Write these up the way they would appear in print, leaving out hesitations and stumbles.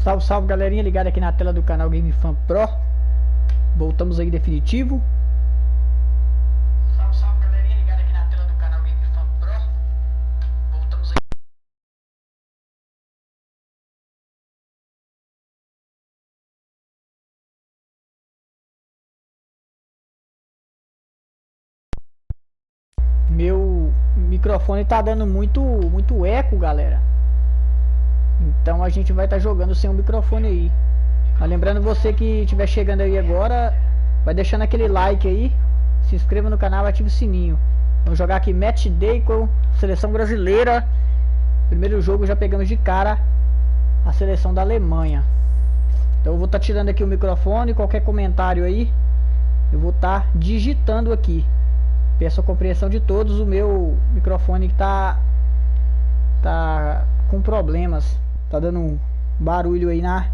Salve, salve, galerinha, ligada aqui na tela do canal Game Fan Pro. Voltamos aí definitivo. Salve, salve, galerinha, ligada aqui na tela do canal Game Fan Pro. Voltamos aí. Meu microfone tá dando muito eco, galera. Então a gente vai estar jogando sem o microfone aí. Mas lembrando você que estiver chegando aí agora, vai deixando aquele like aí, se inscreva no canal e ative o sininho. Vamos jogar aqui Matchday com seleção brasileira. Primeiro jogo já pegamos de cara a seleção da Alemanha. Então eu vou estar tirando aqui o microfone, qualquer comentário aí eu vou estar digitando aqui. Peço a compreensão de todos, o meu microfone que tá com problemas. Tá dando um barulho aí na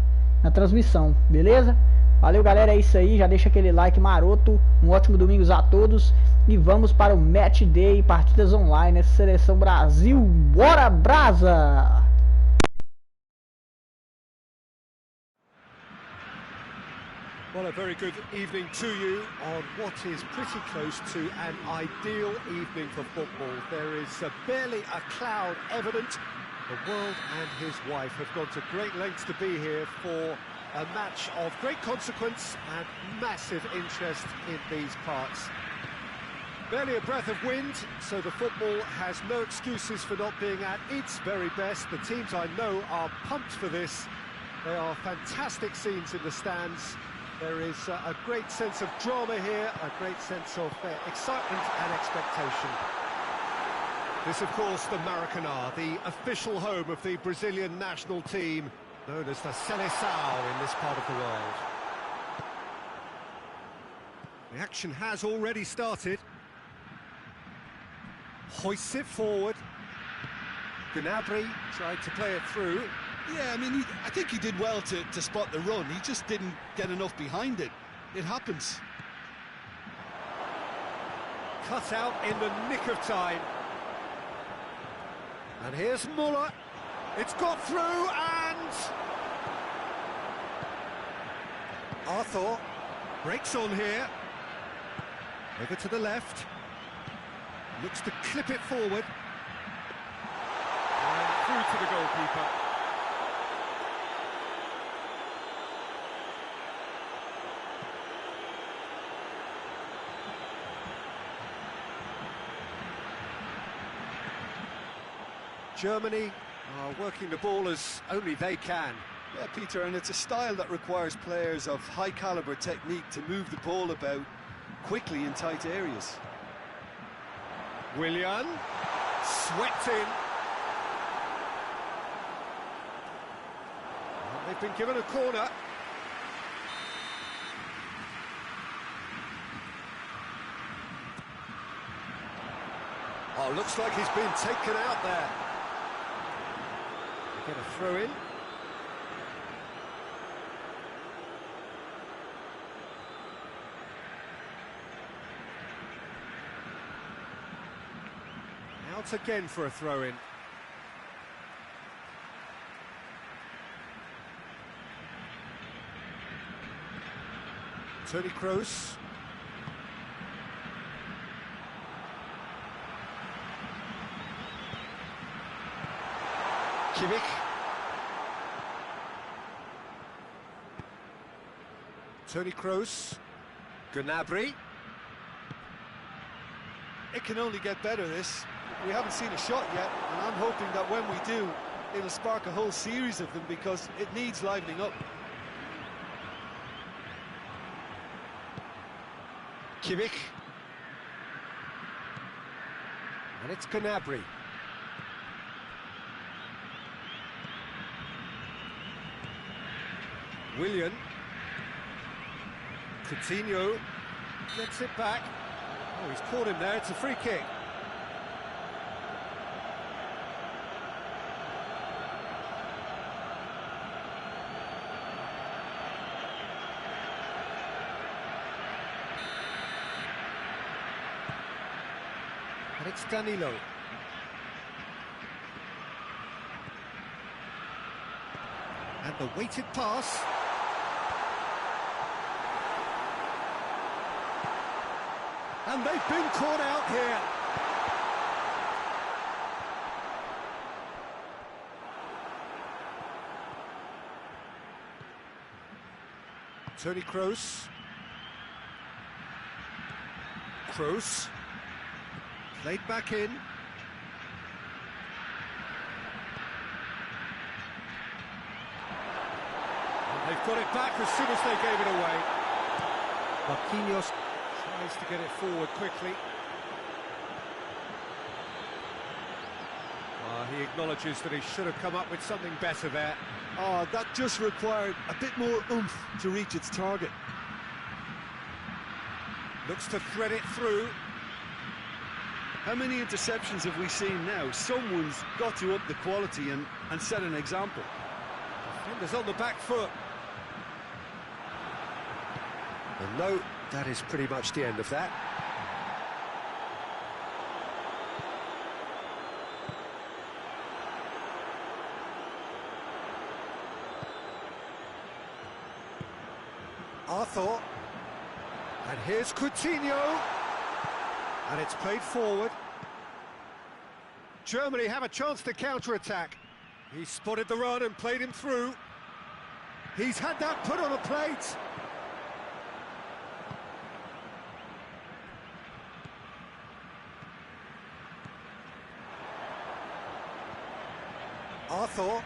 transmissão, beleza? Valeu, galera, é isso aí. Já deixa aquele like maroto. Um ótimo domingo a todos. E vamos para o Match Day, partidas online, essa seleção Brasil. Bora, Brasa! Well, a very good evening to you on what is pretty close to an ideal evening for football. There is barely a cloud evident. The world and his wife have gone to great lengths to be here for a match of great consequence and massive interest in these parts. Barely a breath of wind, so the football has no excuses for not being at its very best. The teams I know are pumped for this. They are fantastic scenes in the stands. There is a great sense of drama here, a great sense of excitement and expectation. This, of course, the Maracanã, the official home of the Brazilian national team, known as the Seleção in this part of the world. The action has already started. Hoists it forward. Gnabry tried to play it through. Yeah, I mean, I think he did well to spot the run. He just didn't get enough behind it. It happens. Cut out in the nick of time. And here's Muller. It's got through and... Arthur breaks on here. Over to the left. Looks to clip it forward. And through to the goalkeeper. Germany are working the ball as only they can. Yeah, Peter, and it's a style that requires players of high-caliber technique to move the ball about quickly in tight areas. Willian swept in. And they've been given a corner. Oh, looks like he's been taken out there. Get a throw in. Out again for a throw in. Toni Kroos. Kimmich. Toni Kroos. Gnabry. It can only get better, this. We haven't seen a shot yet, and I'm hoping that when we do, it'll spark a whole series of them, because it needs livening up. Kimmich. And it's Gnabry. Willian. Coutinho gets it back. Oh, he's caught him there. It's a free kick. And it's Danilo. And the weighted pass. And they've been caught out here. Toni Kroos. Kroos. Played back in. And they've got it back as soon as they gave it away. Marquinhos tries to get it forward quickly. He acknowledges that he should have come up with something better there. Oh, that just required a bit more oomph to reach its target. Looks to thread it through. How many interceptions have we seen now? Someone's got to up the quality and set an example. Defenders on the back foot. And no, that is pretty much the end of that. Arthur. And here's Coutinho. And it's played forward. Germany have a chance to counter-attack. He spotted the run and played him through. He's had that put on a plate. Arthur.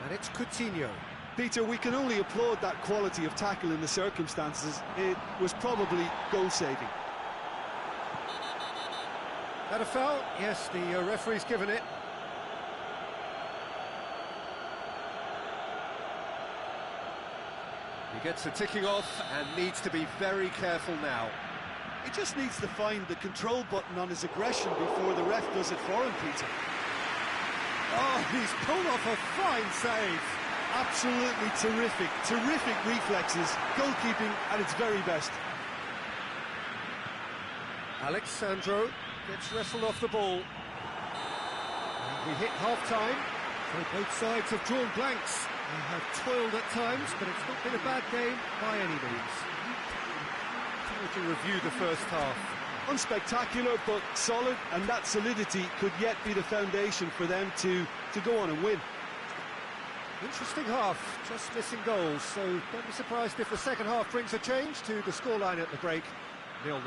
And it's Coutinho. Peter, we can only applaud that quality of tackle in the circumstances. It was probably goal-saving. That a foul? Yes, the referee's given it. He gets the ticking off and needs to be very careful now. He just needs to find the control button on his aggression before the ref does it for him, Peter. Oh, he's pulled off a fine save. Absolutely terrific, terrific reflexes, goalkeeping at its very best. Alexandro gets wrestled off the ball. And we hit half-time, so both sides have drawn blanks. They have toiled at times, but it's not been a bad game by any means. Time to review the first half. Unspectacular, but solid, and that solidity could yet be the foundation for them to go on and win. Interesting half, just missing goals, so don't be surprised if the second half brings a change to the scoreline at the break, 0-0.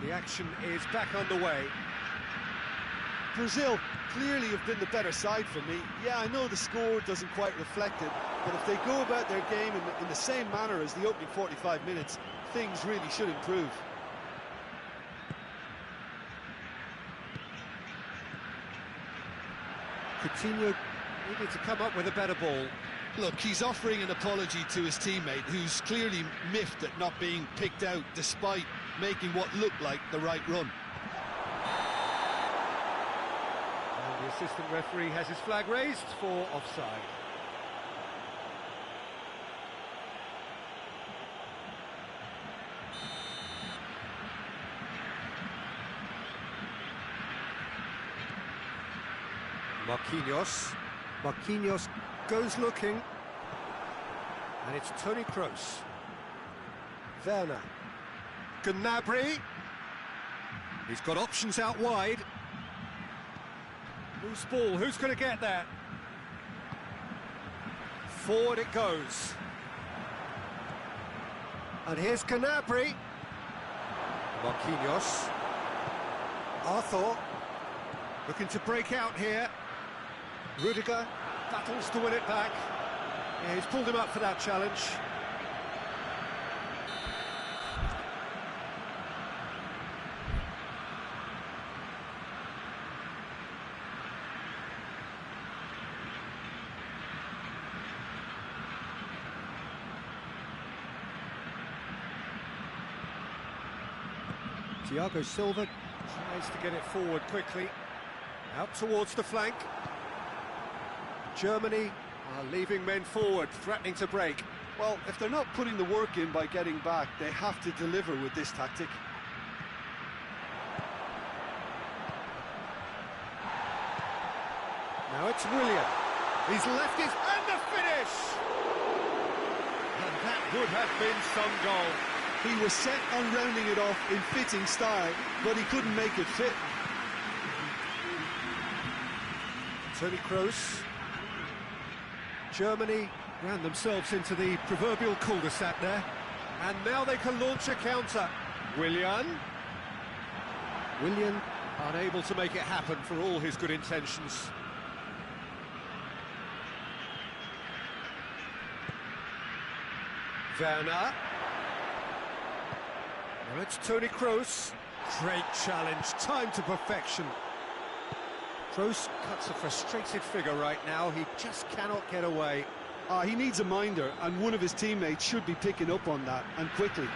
The action is back underway. Brazil clearly have been the better side for me. Yeah, I know the score doesn't quite reflect it, but if they go about their game in the same manner as the opening 45 minutes, things really should improve. Coutinho needed to come up with a better ball. Look, he's offering an apology to his teammate, who's clearly miffed at not being picked out despite making what looked like the right run. And the assistant referee has his flag raised for offside. Marquinhos goes looking, and it's Toni Kroos. Werner. Gnabry. He's got options out wide. Loose ball, who's going to get there? Forward it goes. And here's Gnabry. Marquinhos. Arthur. Looking to break out here. Rudiger battles to win it back. Yeah, he's pulled him up for that challenge. Thiago Silva tries to get it forward quickly. Out towards the flank. Germany are leaving men forward, threatening to break. Well, if they're not putting the work in by getting back, they have to deliver with this tactic. Now it's Willian. He's left it, and the finish! And that would have been some goal. He was set on rounding it off in fitting style, but he couldn't make it fit. Toni Kroos. Germany ran themselves into the proverbial cul-de-sac there. And now they can launch a counter. Willian, unable to make it happen for all his good intentions. Werner. Now it's Toni Kroos. Great challenge, time to perfection. Kroos cuts a frustrated figure right now, he just cannot get away. He needs a minder, and one of his teammates should be picking up on that, and quickly.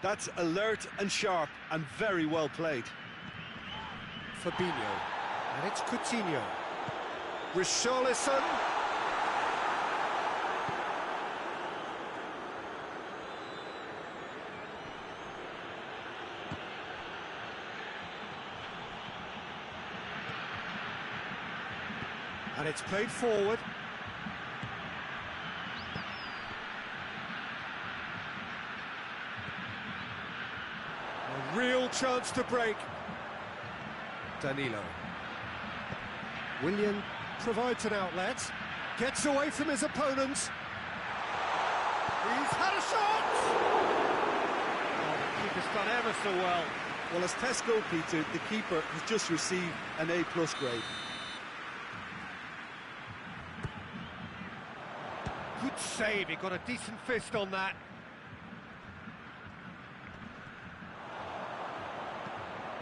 That's alert and sharp, and very well played. Fabinho, and it's Coutinho. Richarlison. And it's played forward. A real chance to break. Danilo. Willian provides an outlet. Gets away from his opponent. He's had a shot! Oh, the keeper's done ever so well. Well, as test goalkeeper, the keeper has just received an A+ grade. Good save, he got a decent fist on that.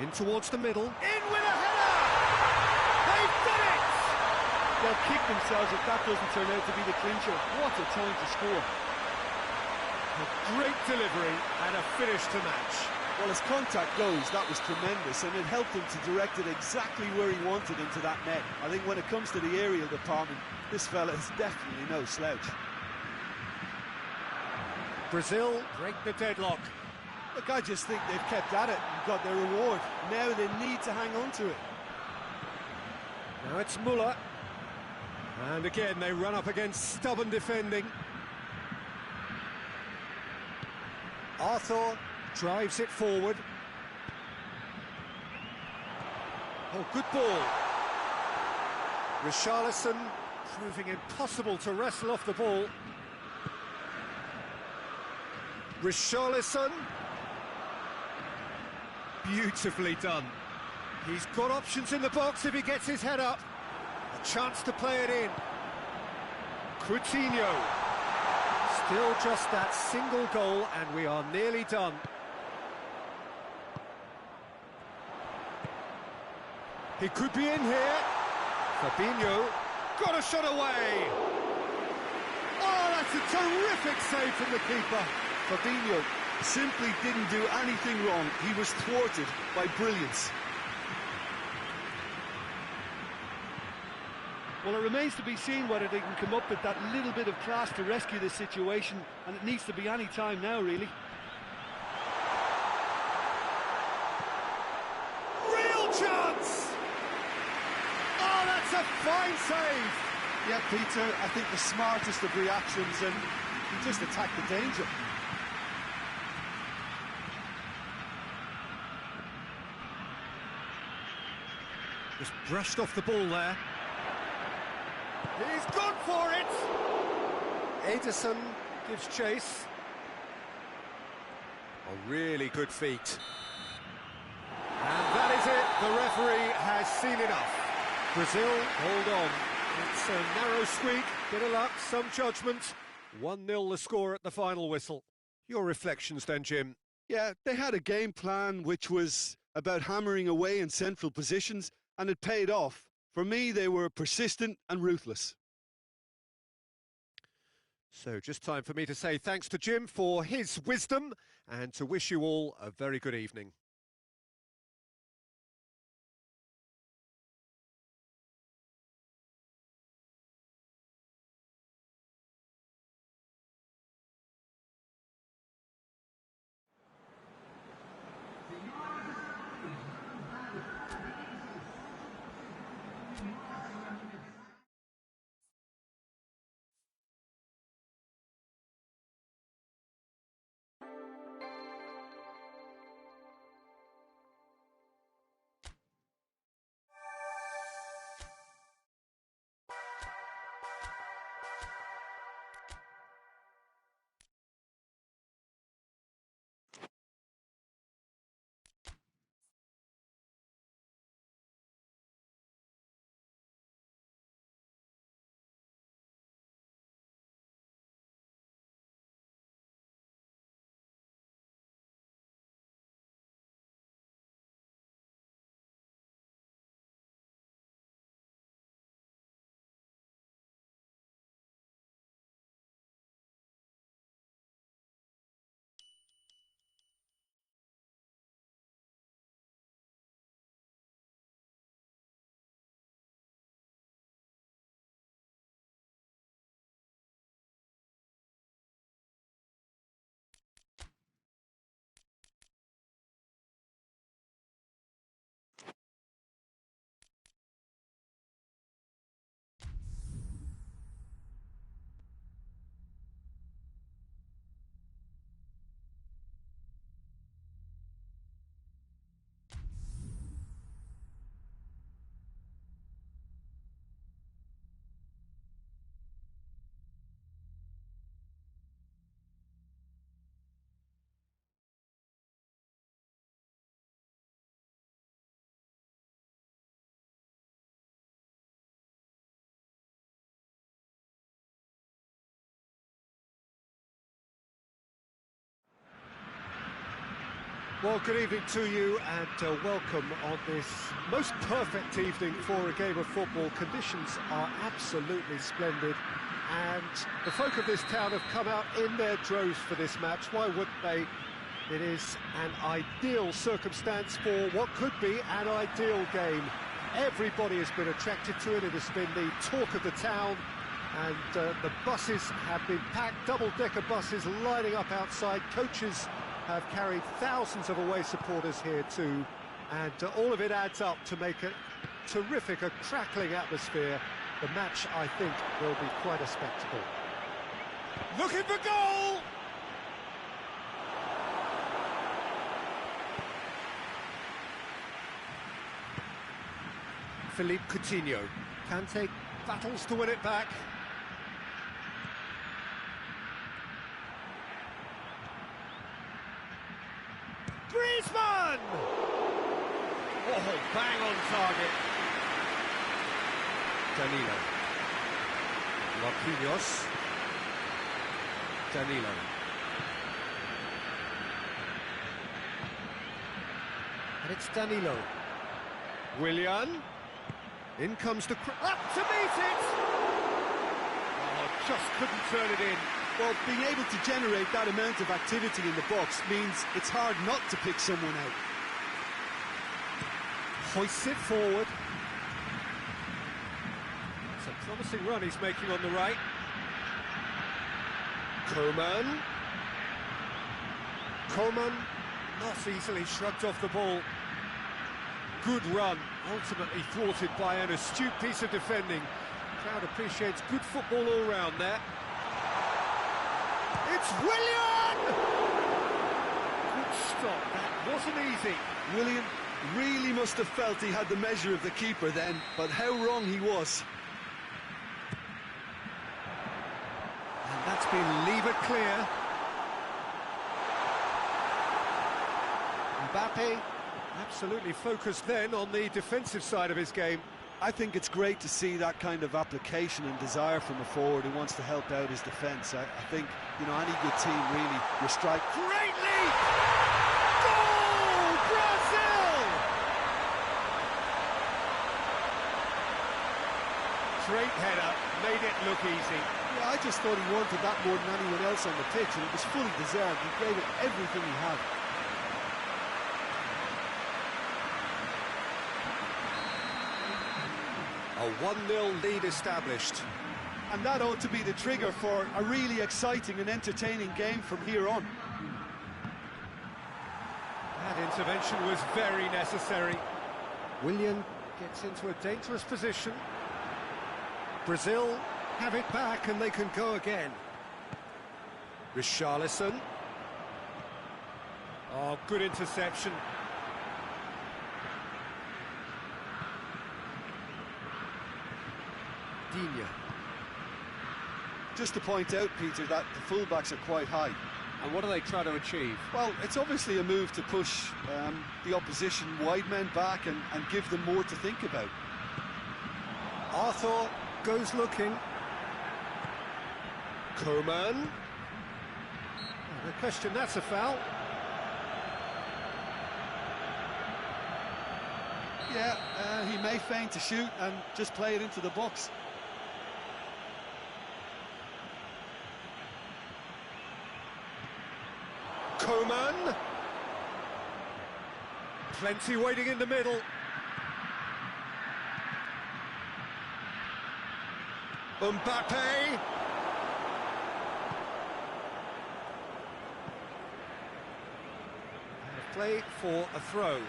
In towards the middle. In with a header! They've done it! They'll kick themselves if that doesn't turn out to be the clincher. What a time to score. A great delivery and a finish to match. Well, as contact goes, that was tremendous, and it helped him to direct it exactly where he wanted into that net. I think when it comes to the aerial department, this fella is definitely no slouch. Brazil break the deadlock. Look, I just think they've kept at it and got their reward. Now they need to hang on to it. Now it's Müller. And again, they run up against stubborn defending. Arthur drives it forward. Oh, good ball. Richarlison proving impossible to wrestle off the ball. Richarlison. Beautifully done. He's got options in the box if he gets his head up. A chance to play it in. Coutinho. Still just that single goal and we are nearly done. He could be in here. Fabinho got a shot away. Oh, that's a terrific save from the keeper. Fabinho simply didn't do anything wrong. He was thwarted by brilliance. Well, it remains to be seen whether they can come up with that little bit of class to rescue this situation, and it needs to be any time now, really. Real chance! Oh, that's It's a fine save! Yeah, Peter, I think the smartest of reactions, and he just attacked the danger. Just brushed off the ball there. He's gone for it! Ederson gives chase. A really good feat. And that is it. The referee has seen enough. Brazil, hold on. It's a narrow squeak, bit of luck, some judgment. 1-0 the score at the final whistle. Your reflections then, Jim? Yeah, they had a game plan which was about hammering away in central positions, and it paid off. For me, they were persistent and ruthless. So just time for me to say thanks to Jim for his wisdom and to wish you all a very good evening. Well, good evening to you and welcome on this most perfect evening for a game of football. Conditions are absolutely splendid and the folk of this town have come out in their droves for this match. Why wouldn't they? It is an ideal circumstance for what could be an ideal game. Everybody has been attracted to it. It has been the talk of the town and the buses have been packed, double-decker buses lining up outside. Coaches have carried thousands of away supporters here too, and all of it adds up to make a terrific, a crackling atmosphere. The match, I think, will be quite a spectacle. Looking for goal! Philippe Coutinho can take battles to win it back. Griezmann! Oh, bang on target. Danilo. Marquinhos. Danilo. And it's Danilo. Willian. In comes the... Up to meet it! Oh, just couldn't turn it in. Well, being able to generate that amount of activity in the box means it's hard not to pick someone out. Hoists it forward. It's a promising run he's making on the right. Coman. Coman not easily shrugged off the ball. good run, ultimately thwarted by an astute piece of defending. Crowd appreciates good football all round there. It's Willian! Good stop, that wasn't easy. Willian really must have felt he had the measure of the keeper then, but how wrong he was. And that's been levered clear. Mbappe absolutely focused then on the defensive side of his game. I think it's great to see that kind of application and desire from a forward who wants to help out his defence. I think, you know, any good team really will strike. Great leap! Goal! Brazil! Great header, made it look easy. Yeah, I just thought he wanted that more than anyone else on the pitch, and it was fully deserved. He gave it everything he had. A 1-0 lead established. And that ought to be the trigger for a really exciting and entertaining game from here on. That intervention was very necessary. Willian gets into a dangerous position. Brazil have it back and they can go again. Richarlison. Oh, good interception. Digne. Just to point out, Peter, that the fullbacks are quite high. And what do they try to achieve? Well, it's obviously a move to push the opposition wide men back and give them more to think about. Arthur goes looking. Coman. No question, that's a foul. Yeah, he may feign to shoot and just play it into the box. Coman. Plenty waiting in the middle. Mbappe. Play for a throw.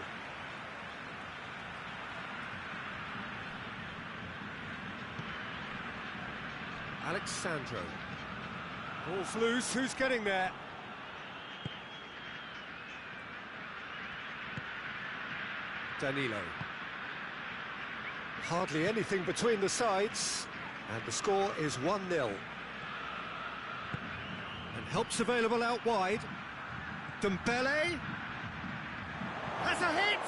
Alexandro. Ball's loose, who's getting there? Danilo. Hardly anything between the sides, and the score is 1-0. And help's available out wide. Dembele has a hit!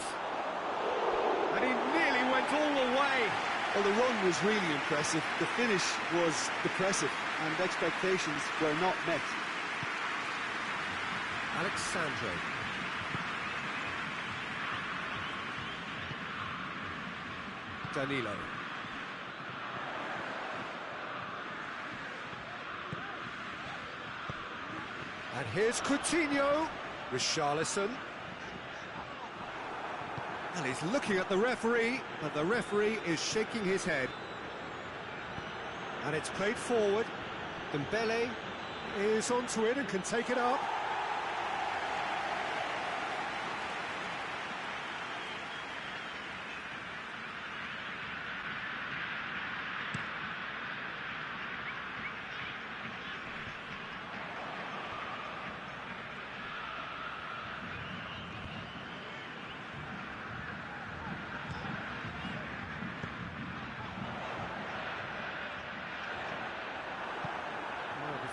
And he nearly went all the way. Well, the run was really impressive. The finish was depressive, and expectations were not met. Alexandro. Danilo. And here's Coutinho. Richarlison. And he's looking at the referee, but the referee is shaking his head. And it's played forward. Dembele is onto it and can take it up.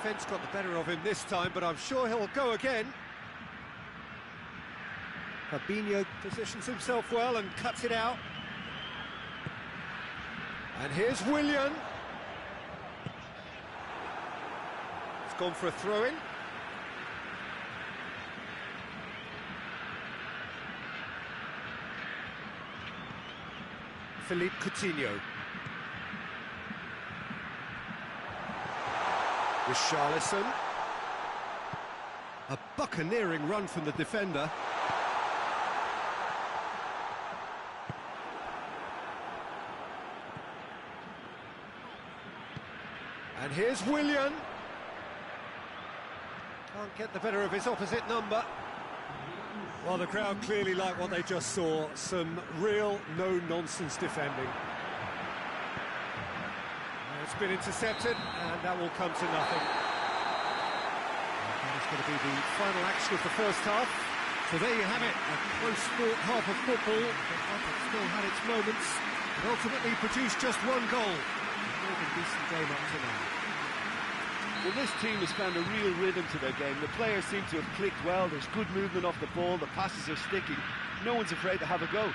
Defence got the better of him this time, but I'm sure he'll go again. Fabinho positions himself well and cuts it out. And here's Willian. It's gone for a throw-in. Philippe Coutinho. Richarlison. A buccaneering run from the defender. And here's Willian. Can't get the better of his opposite number. Well, the crowd clearly like what they just saw. Some real no-nonsense defending. It's been intercepted, and that will come to nothing. That is going to be the final action of the first half. So there you have it, a close-fought half of football, but one that still had its moments, and ultimately produced just one goal. A decent game up to now. Well, this team has found a real rhythm to their game. The players seem to have clicked well. There's good movement off the ball. The passes are sticking. No one's afraid to have a go.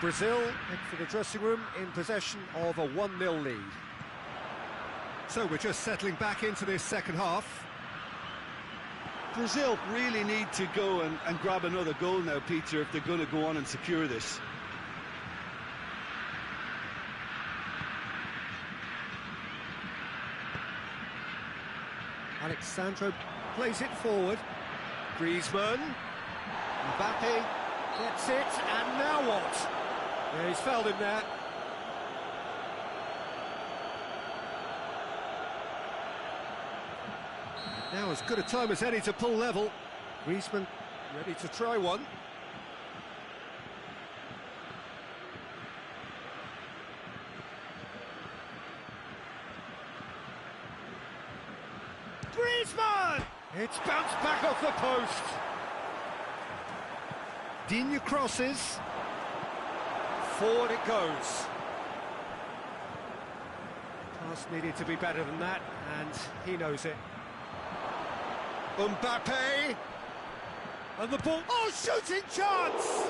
Brazil head for the dressing room in possession of a 1-0 lead. So we're just settling back into this second half. Brazil really need to go and grab another goal now, Peter, if they're going to go on and secure this. Alexandro plays it forward. Griezmann. Mbappe gets it, and now what? Yeah, he's fouled him there. Now as good a time as any to pull level. Griezmann ready to try one. Griezmann! It's bounced back off the post. Digne crosses. Forward it goes. Pass needed to be better than that, and he knows it. Mbappe! And the ball... Oh, shooting chance!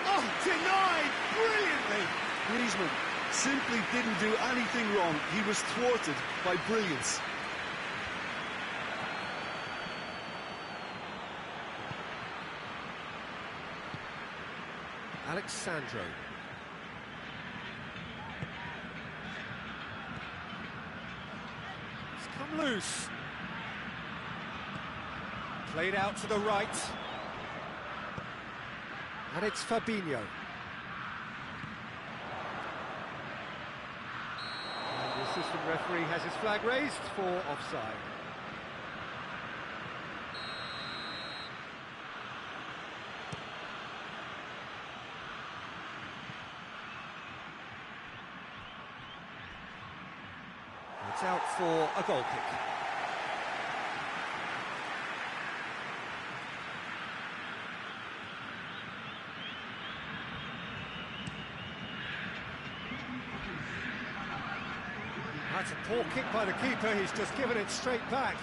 Oh, denied brilliantly! Griezmann simply didn't do anything wrong. He was thwarted by brilliance. Alexandro. It's come loose. Played out to the right. And it's Fabinho. And the assistant referee has his flag raised for offside. It's out for a goal kick. That's a poor kick by the keeper, he's just given it straight back.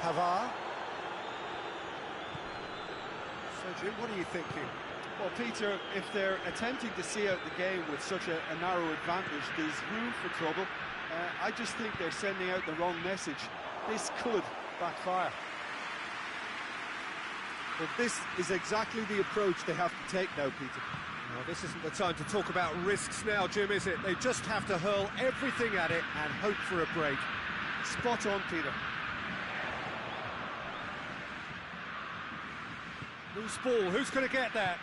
Pavard. So Jim, what are you thinking? Well, Peter, if they're attempting to see out the game with such a narrow advantage, there's room for trouble. I just think they're sending out the wrong message. This could backfire. Well, this is exactly the approach they have to take now, Peter. Well, this isn't the time to talk about risks now, Jim, is it? They just have to hurl everything at it and hope for a break. Spot on, Peter. Loose ball, who's going to get that?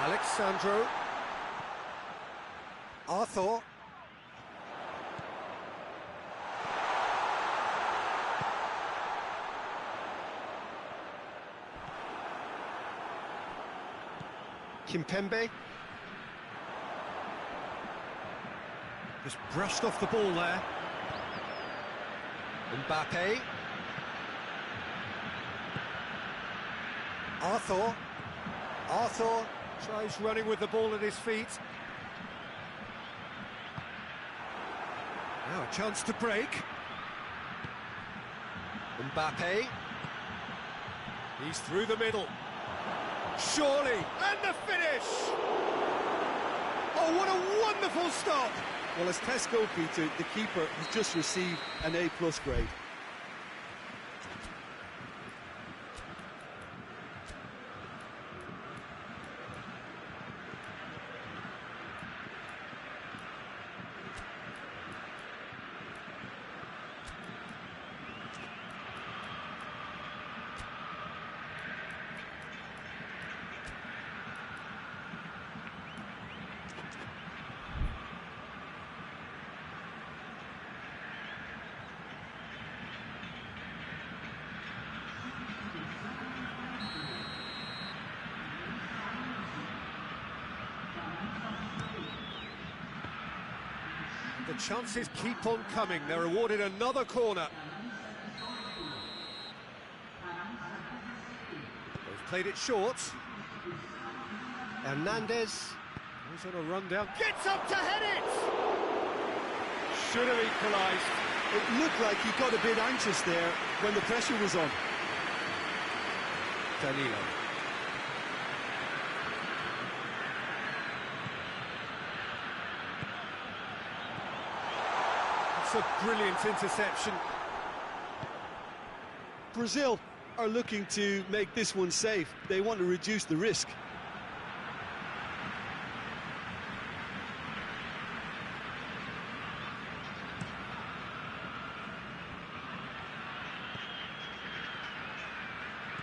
Alexandro. Arthur. Kimpembe. Just brushed off the ball there. Mbappe. Arthur tries running with the ball at his feet. Now a chance to break. Mbappe. He's through the middle. Surely, and the finish! Oh, what a wonderful stop! Well, as Tesco, Peter, the keeper has just received an A+ grade. The chances keep on coming. They're awarded another corner. They've played it short. Hernandez. He's on a run down. Gets up to head it! Should have equalised. It looked like he got a bit anxious there when the pressure was on. Danilo. It's a brilliant interception. Brazil are looking to make this one safe. They want to reduce the risk.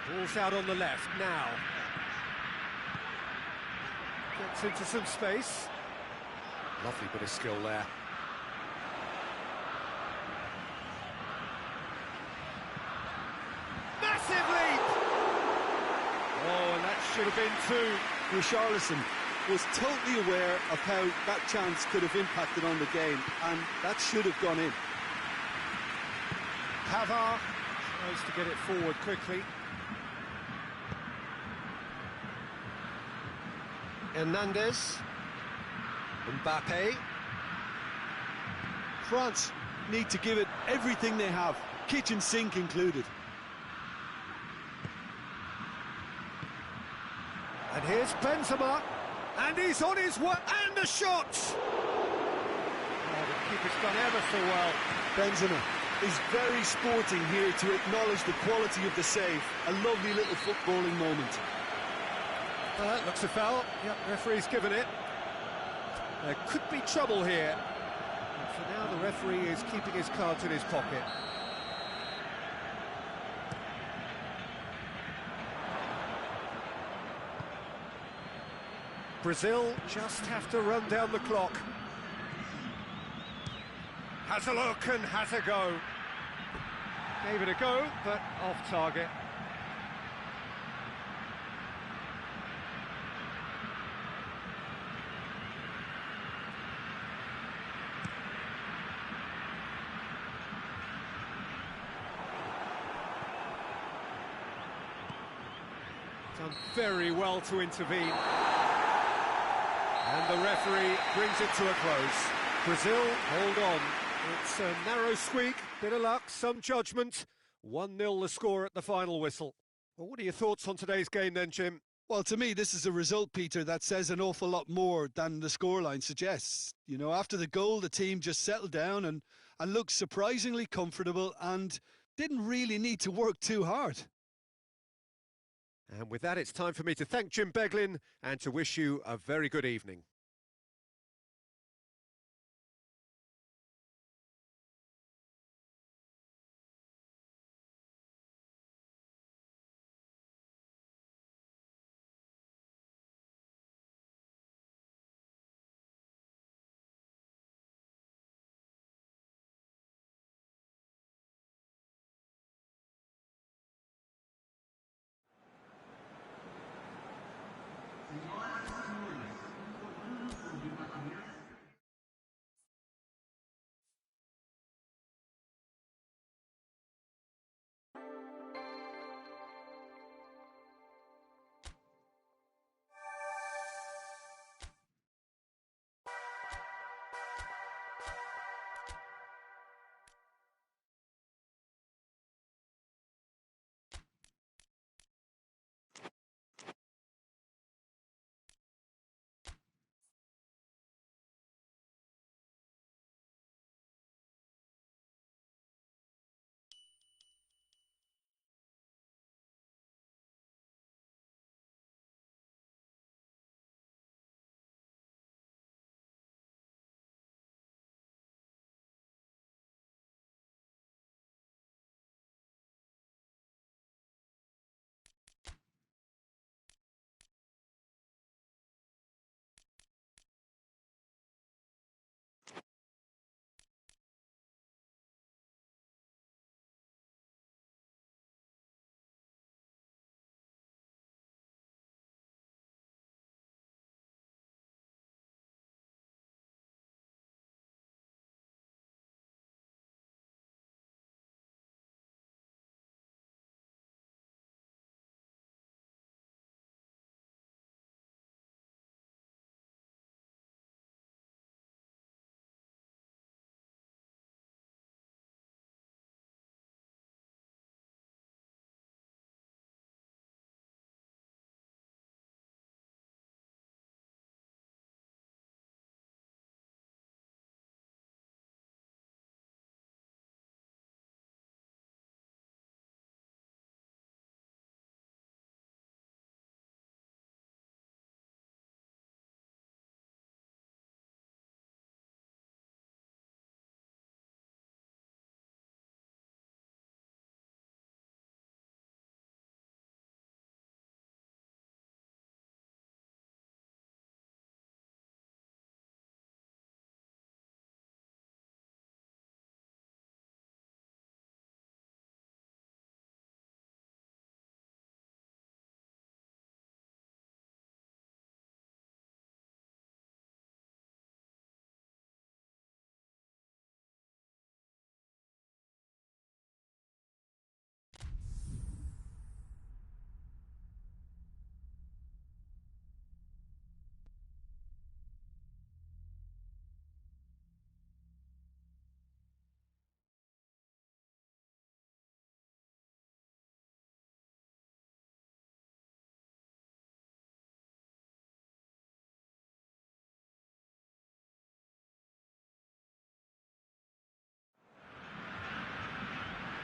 Ball's out on the left now. Gets into some space. Lovely bit of skill there. Massive leap! Oh, and that should have been two. Richarlison was totally aware of how that chance could have impacted on the game, and that should have gone in. Pavard tries to get it forward quickly. Hernandez. Mbappe. France need to give it everything they have, kitchen sink included. And here's Benzema, and he's on his way, and the shot! Oh, the keeper's done ever so well. Benzema is very sporting here to acknowledge the quality of the save. A lovely little footballing moment. Looks a foul. Yep, referee's given it. There could be trouble here. And for now, the referee is keeping his cards in his pocket. Brazil just have to run down the clock. Has a look and has a go. Gave it a go, but off target. Done very well to intervene. And the referee brings it to a close. Brazil, hold on. It's a narrow squeak, bit of luck, some judgment. 1-0 the score at the final whistle. Well, what are your thoughts on today's game then, Jim? Well, to me, this is a result, Peter, that says an awful lot more than the scoreline suggests. You know, after the goal, the team just settled down and looked surprisingly comfortable and didn't really need to work too hard. And with that, it's time for me to thank Jim Beglin and to wish you a very good evening.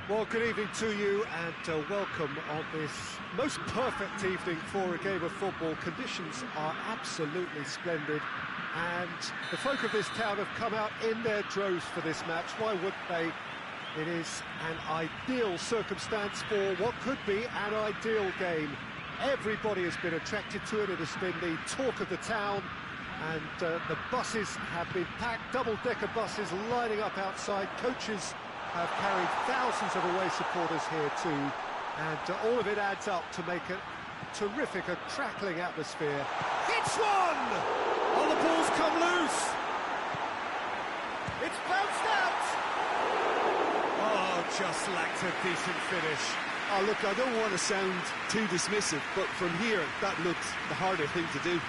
Well, good evening to you and welcome on this most perfect evening for a game of football. Conditions are absolutely splendid and the folk of this town have come out in their droves for this match. Why wouldn't they? It is an ideal circumstance for what could be an ideal game. Everybody has been attracted to it. It has been the talk of the town and the buses have been packed, double-decker buses lining up outside. Coaches have carried thousands of away supporters here too, and all of it adds up to make a terrific, a crackling atmosphere. It's one! Oh, the ball's come loose! It's bounced out! Oh, just lacked a decent finish. Oh, look, I don't want to sound too dismissive, but from here, that looked the harder thing to do.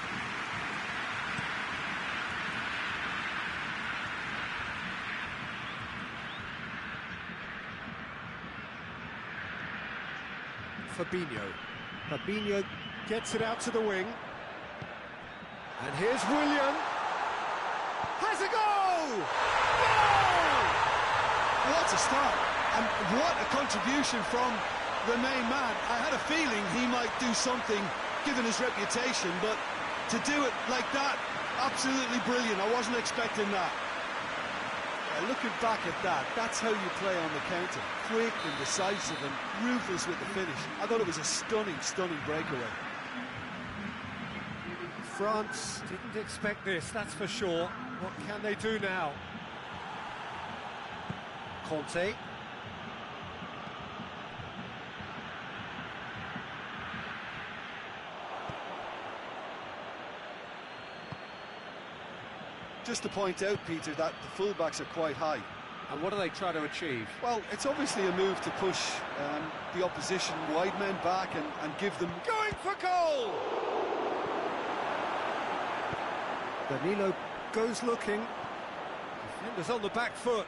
Fabinho gets it out to the wing. And here's Willian. Has a goal! Goal! What a start, and what a contribution from the main man. I had a feeling he might do something, given his reputation, but to do it like that, absolutely brilliant. I wasn't expecting that. Looking back at that, that's how you play on the counter. Quick and decisive and ruthless with the finish. I thought it was a stunning, stunning breakaway. France didn't expect this, that's for sure. What can they do now? Conte. Just to point out, Peter, that the fullbacks are quite high. And what do they try to achieve? Well, it's obviously a move to push the opposition wide men back and give them... Going for goal! Danilo goes looking. Defenders on the back foot.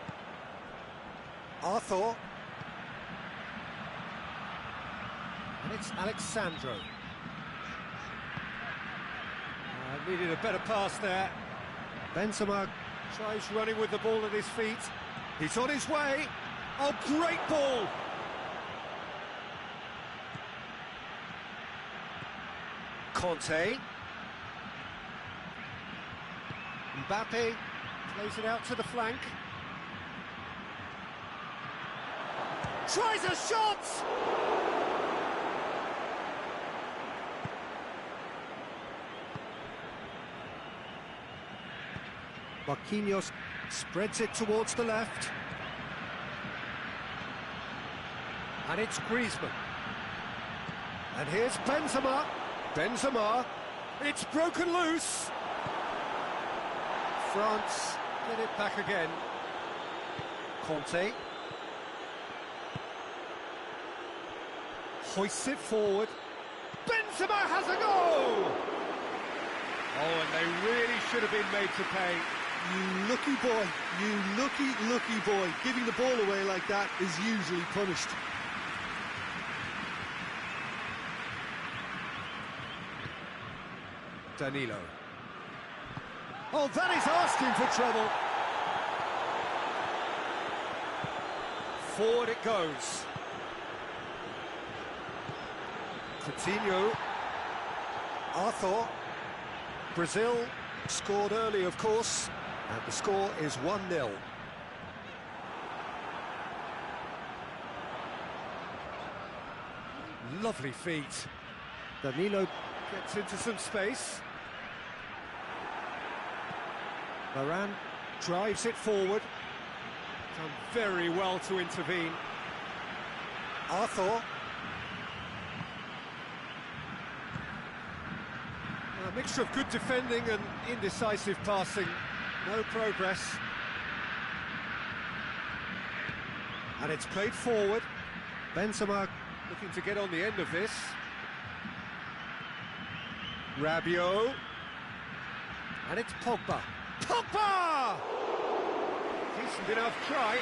Arthur. And it's Alexandro. Needed a better pass there. Benzema tries running with the ball at his feet. He's on his way. Oh, great ball! Conte. Mbappe plays it out to the flank. Tries a shot! Marquinhos spreads it towards the left. And it's Griezmann. And here's Benzema. Benzema. It's broken loose. France get it back again. Conte. Hoists it forward. Benzema has a goal! Oh, and they really should have been made to pay. You lucky boy, you lucky boy. Giving the ball away like that is usually punished. Danilo. Oh, that is asking for trouble. Forward it goes. Coutinho. Arthur. Brazil scored early, of course, and the score is 1-0. Lovely feet. Danilo gets into some space. Varane drives it forward. Done very well to intervene. Arthur. A mixture of good defending and indecisive passing. No progress. And it's played forward. Benzema looking to get on the end of this. Rabiot. And it's Pogba. Pogba! Decent enough try.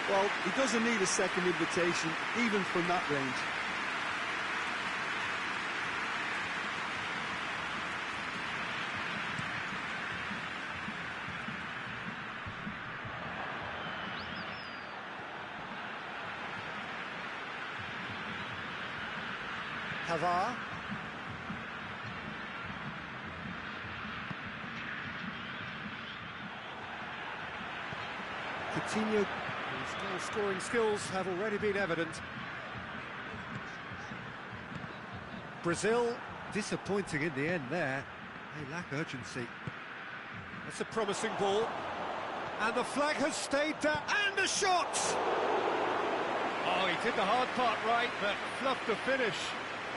Well, he doesn't need a second invitation, even from that range. Pavard. Coutinho, whose goal-scoring skills have already been evident. Brazil, disappointing in the end there. They lack urgency. That's a promising ball. And the flag has stayed down. And a shot! Oh, he did the hard part right, but fluffed the finish.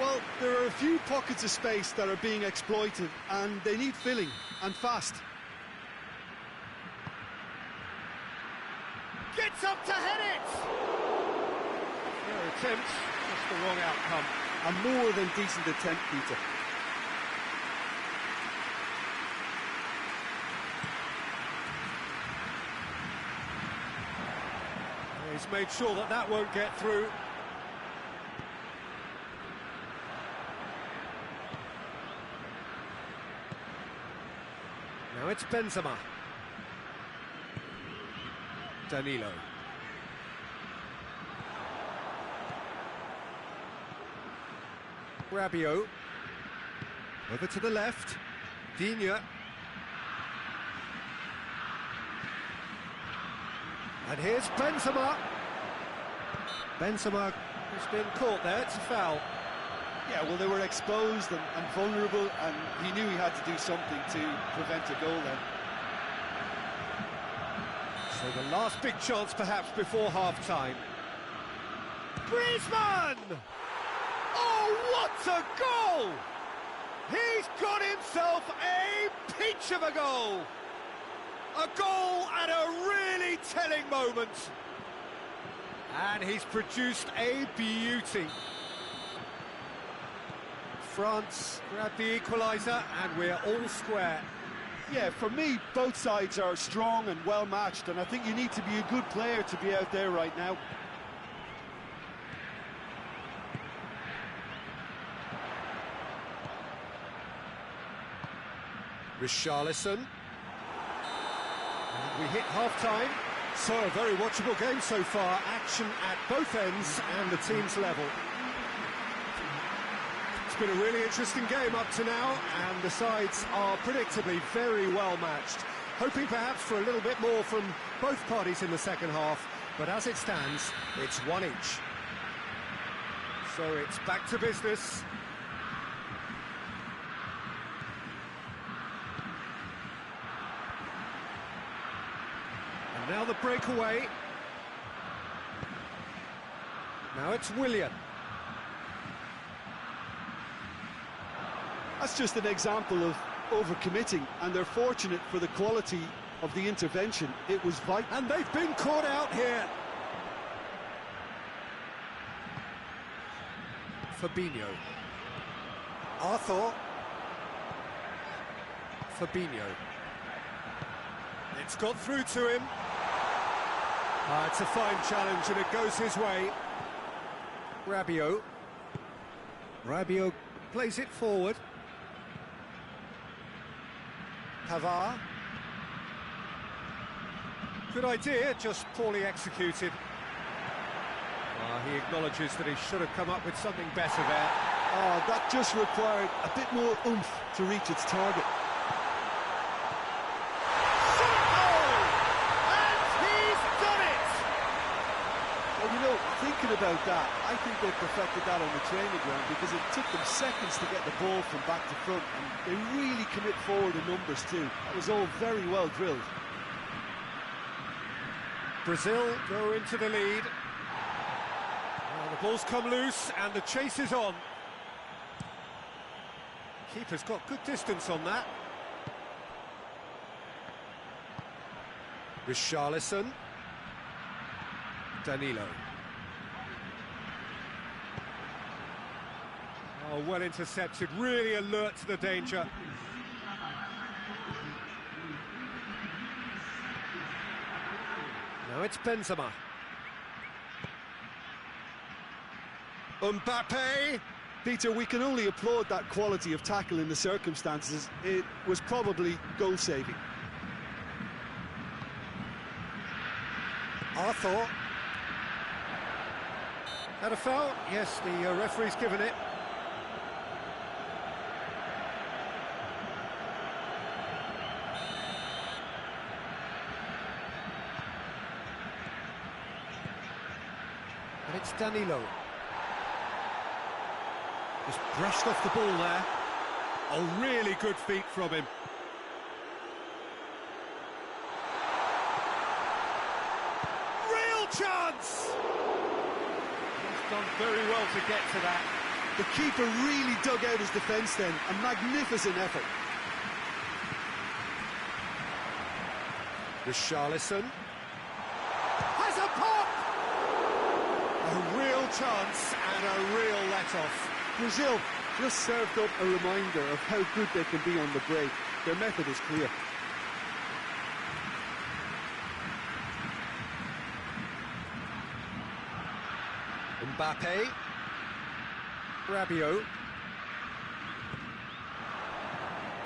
Well, there are a few pockets of space that are being exploited, and they need filling, and fast. Gets up to head it! Their attempt, just the wrong outcome. A more than decent attempt, Peter. He's made sure that that won't get through. Now it's Benzema. Danilo. Rabiot. Over to the left. Digne. And here's Benzema. Benzema has been caught there, it's a foul. Yeah, well, they were exposed and vulnerable, and he knew he had to do something to prevent a goal then. So the last big chance perhaps before half-time. Griezmann! Oh, what a goal! He's got himself a peach of a goal! A goal at a really telling moment. And he's produced a beauty. France grabbed the equaliser and we're all square. Yeah, for me, both sides are strong and well matched, and I think you need to be a good player to be out there right now. Richarlison. And we hit half-time. So a very watchable game so far. Action at both ends and the team's level. It's been a really interesting game up to now, and the sides are predictably very well matched. Hoping perhaps for a little bit more from both parties in the second half, but as it stands, it's one each. So it's back to business. And now the breakaway. Now it's Willian. That's just an example of overcommitting, and they're fortunate for the quality of the intervention. It was vital. And they've been caught out here. Fabinho. Arthur. Fabinho. It's got through to him. It's a fine challenge and it goes his way. Rabiot. Rabiot plays it forward. Pavard. Good idea, just poorly executed. He acknowledges that he should have come up with something better there. Oh, that just required a bit more oomph to reach its target. Thinking about that, I think they perfected that on the training ground, because it took them seconds to get the ball from back to front, and they really commit forward in numbers too. That was all very well drilled. Brazil go into the lead. Well, the ball's come loose and the chase is on. Keeper's got good distance on that. Richarlison. Danilo. Oh, well intercepted, really alert to the danger. Now it's Benzema. Mbappe. Peter, we can only applaud that quality of tackle in the circumstances. It was probably goal-saving. Arthur. Had a foul? Yes, the referee's given it. Danilo. Just brushed off the ball there. Oh, really good feet from him. Real chance! He's done very well to get to that. The keeper really dug out his defence then. A magnificent effort. Richarlison has a pop! A real chance and a real let-off. Brazil just served up a reminder of how good they can be on the break. Their method is clear. Mbappe. Rabiot.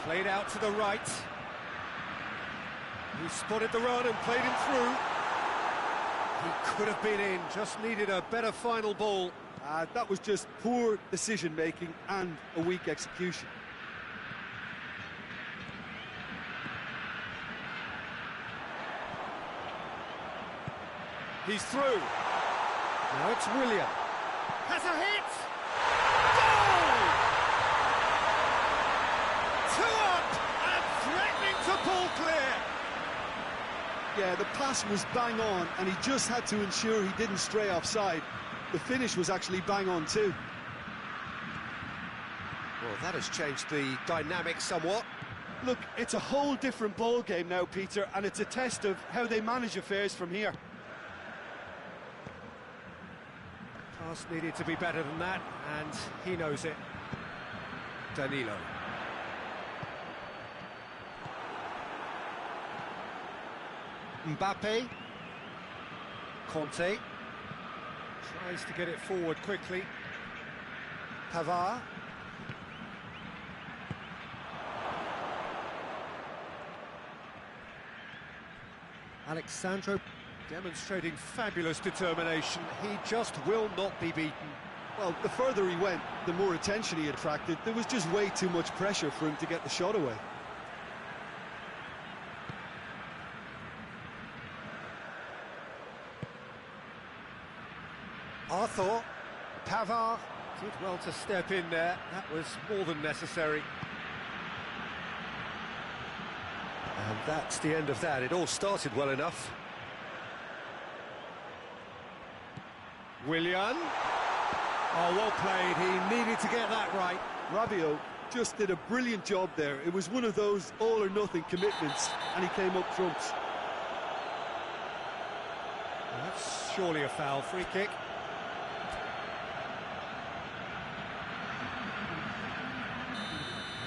Played out to the right. He spotted the run and played him through. He could have been in, just needed a better final ball. That was just poor decision-making and a weak execution. He's through. Now it's Willian. Has a hit! Goal! 2 up and threatening to pull clear. Yeah, the pass was bang on, and he just had to ensure he didn't stray offside. The finish was actually bang on too. Well, that has changed the dynamic somewhat. Look, it's a whole different ball game now, Peter, and it's a test of how they manage affairs from here. Pass needed to be better than that, and he knows it. Danilo. Mbappe. Conte. Tries to get it forward quickly. Pavard. Alexandro demonstrating fabulous determination. He just will not be beaten. Well, the further he went, the more attention he attracted. There was just way too much pressure for him to get the shot away. Arthur. Pavard did well to step in there. That was more than necessary. And that's the end of that. It all started well enough. Willian. Oh, well played. He needed to get that right. Rabiot just did a brilliant job there. It was one of those all-or-nothing commitments, and he came up trumps. Well, that's surely a foul. Free kick.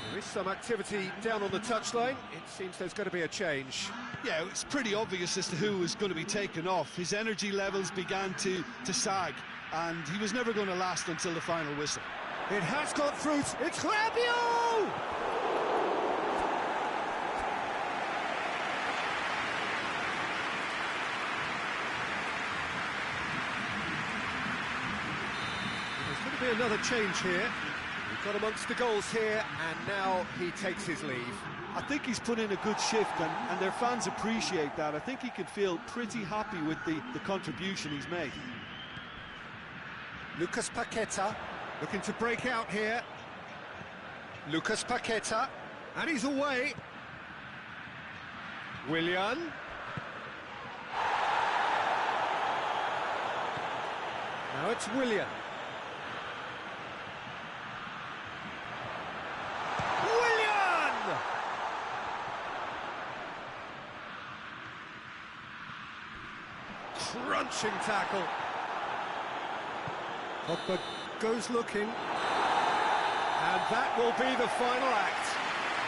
There is some activity down on the touchline. It seems there's going to be a change. Yeah, it's pretty obvious as to who was going to be taken off. His energy levels began to sag, and he was never going to last until the final whistle. It has got through. It's Rabiot! There's going to be another change here. We've got amongst the goals here, and now he takes his leave. I think he's put in a good shift, and their fans appreciate that. I think he can feel pretty happy with the contribution he's made. Lucas Paqueta looking to break out here. Lucas Paqueta, and he's away. Willian. Now it's Willian. Crunching tackle. Pogba goes looking. And that will be the final act.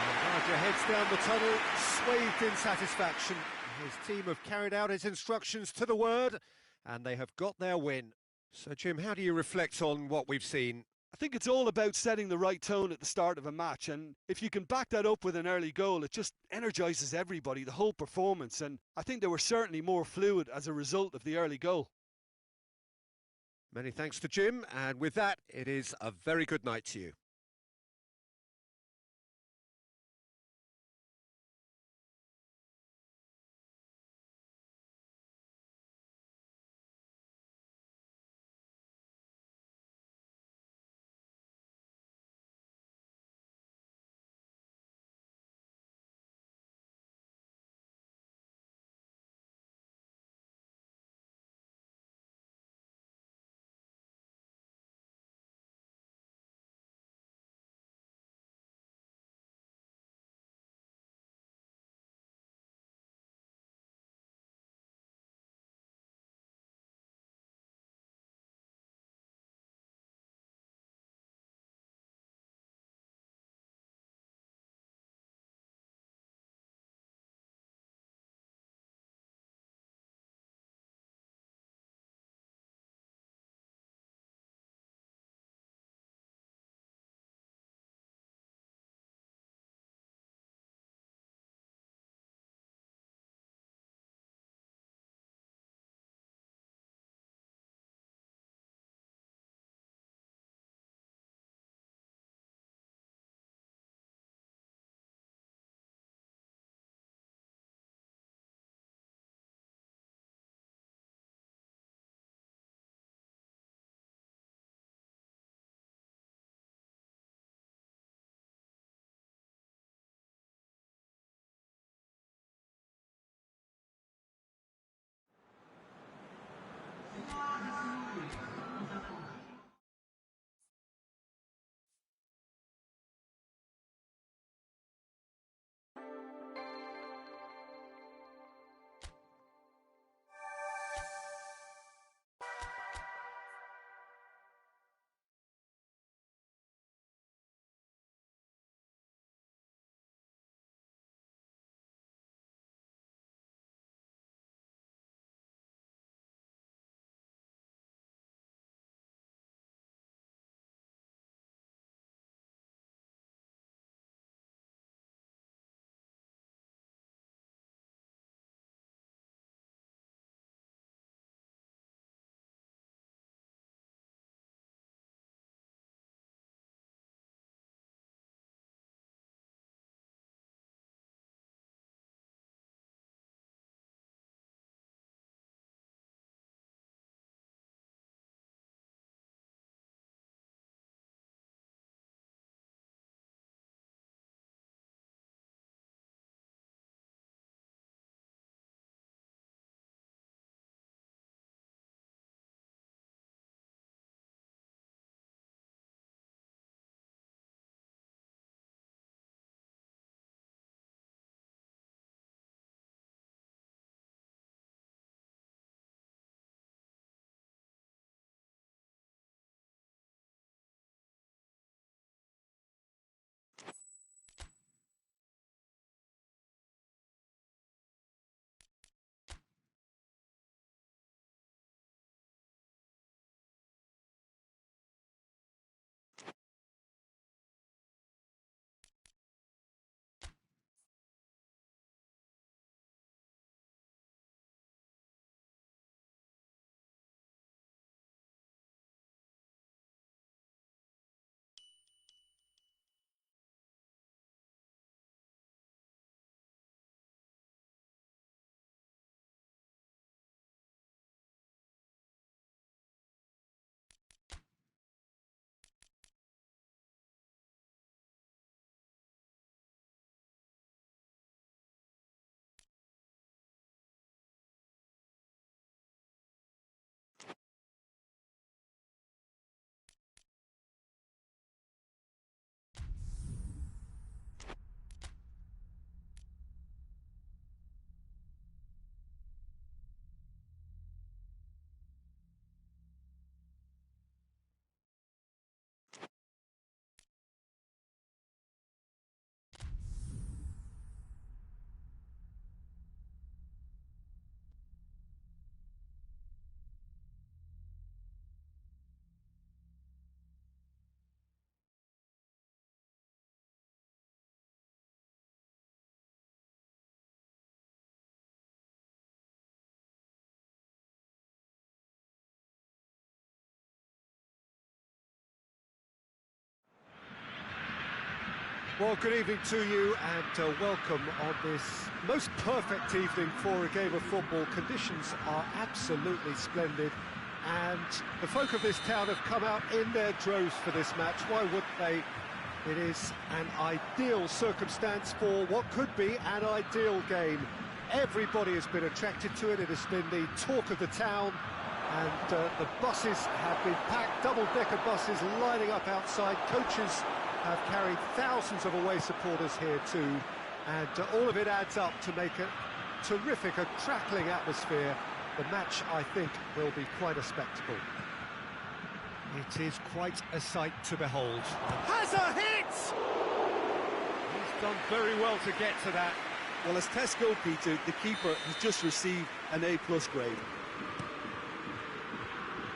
And Roger heads down the tunnel, swathed in satisfaction. His team have carried out his instructions to the word, and they have got their win. So, Jim, how do you reflect on what we've seen? I think it's all about setting the right tone at the start of a match, and if you can back that up with an early goal, it just energises everybody, the whole performance, and I think they were certainly more fluid as a result of the early goal. Many thanks to Jim, and with that, it is a very good night to you. Well, good evening to you and welcome on this most perfect evening for a game of football. Conditions are absolutely splendid and the folk of this town have come out in their droves for this match. Why wouldn't they? It is an ideal circumstance for what could be an ideal game. Everybody has been attracted to it. It has been the talk of the town and the buses have been packed, double-decker buses lining up outside. Coaches have carried thousands of away supporters here too, and all of it adds up to make a terrific, a crackling atmosphere. The match, I think, will be quite a spectacle. It is quite a sight to behold. Has a hit! He's done very well to get to that. Well, as tests go, Peter, the keeper has just received an A+ grade.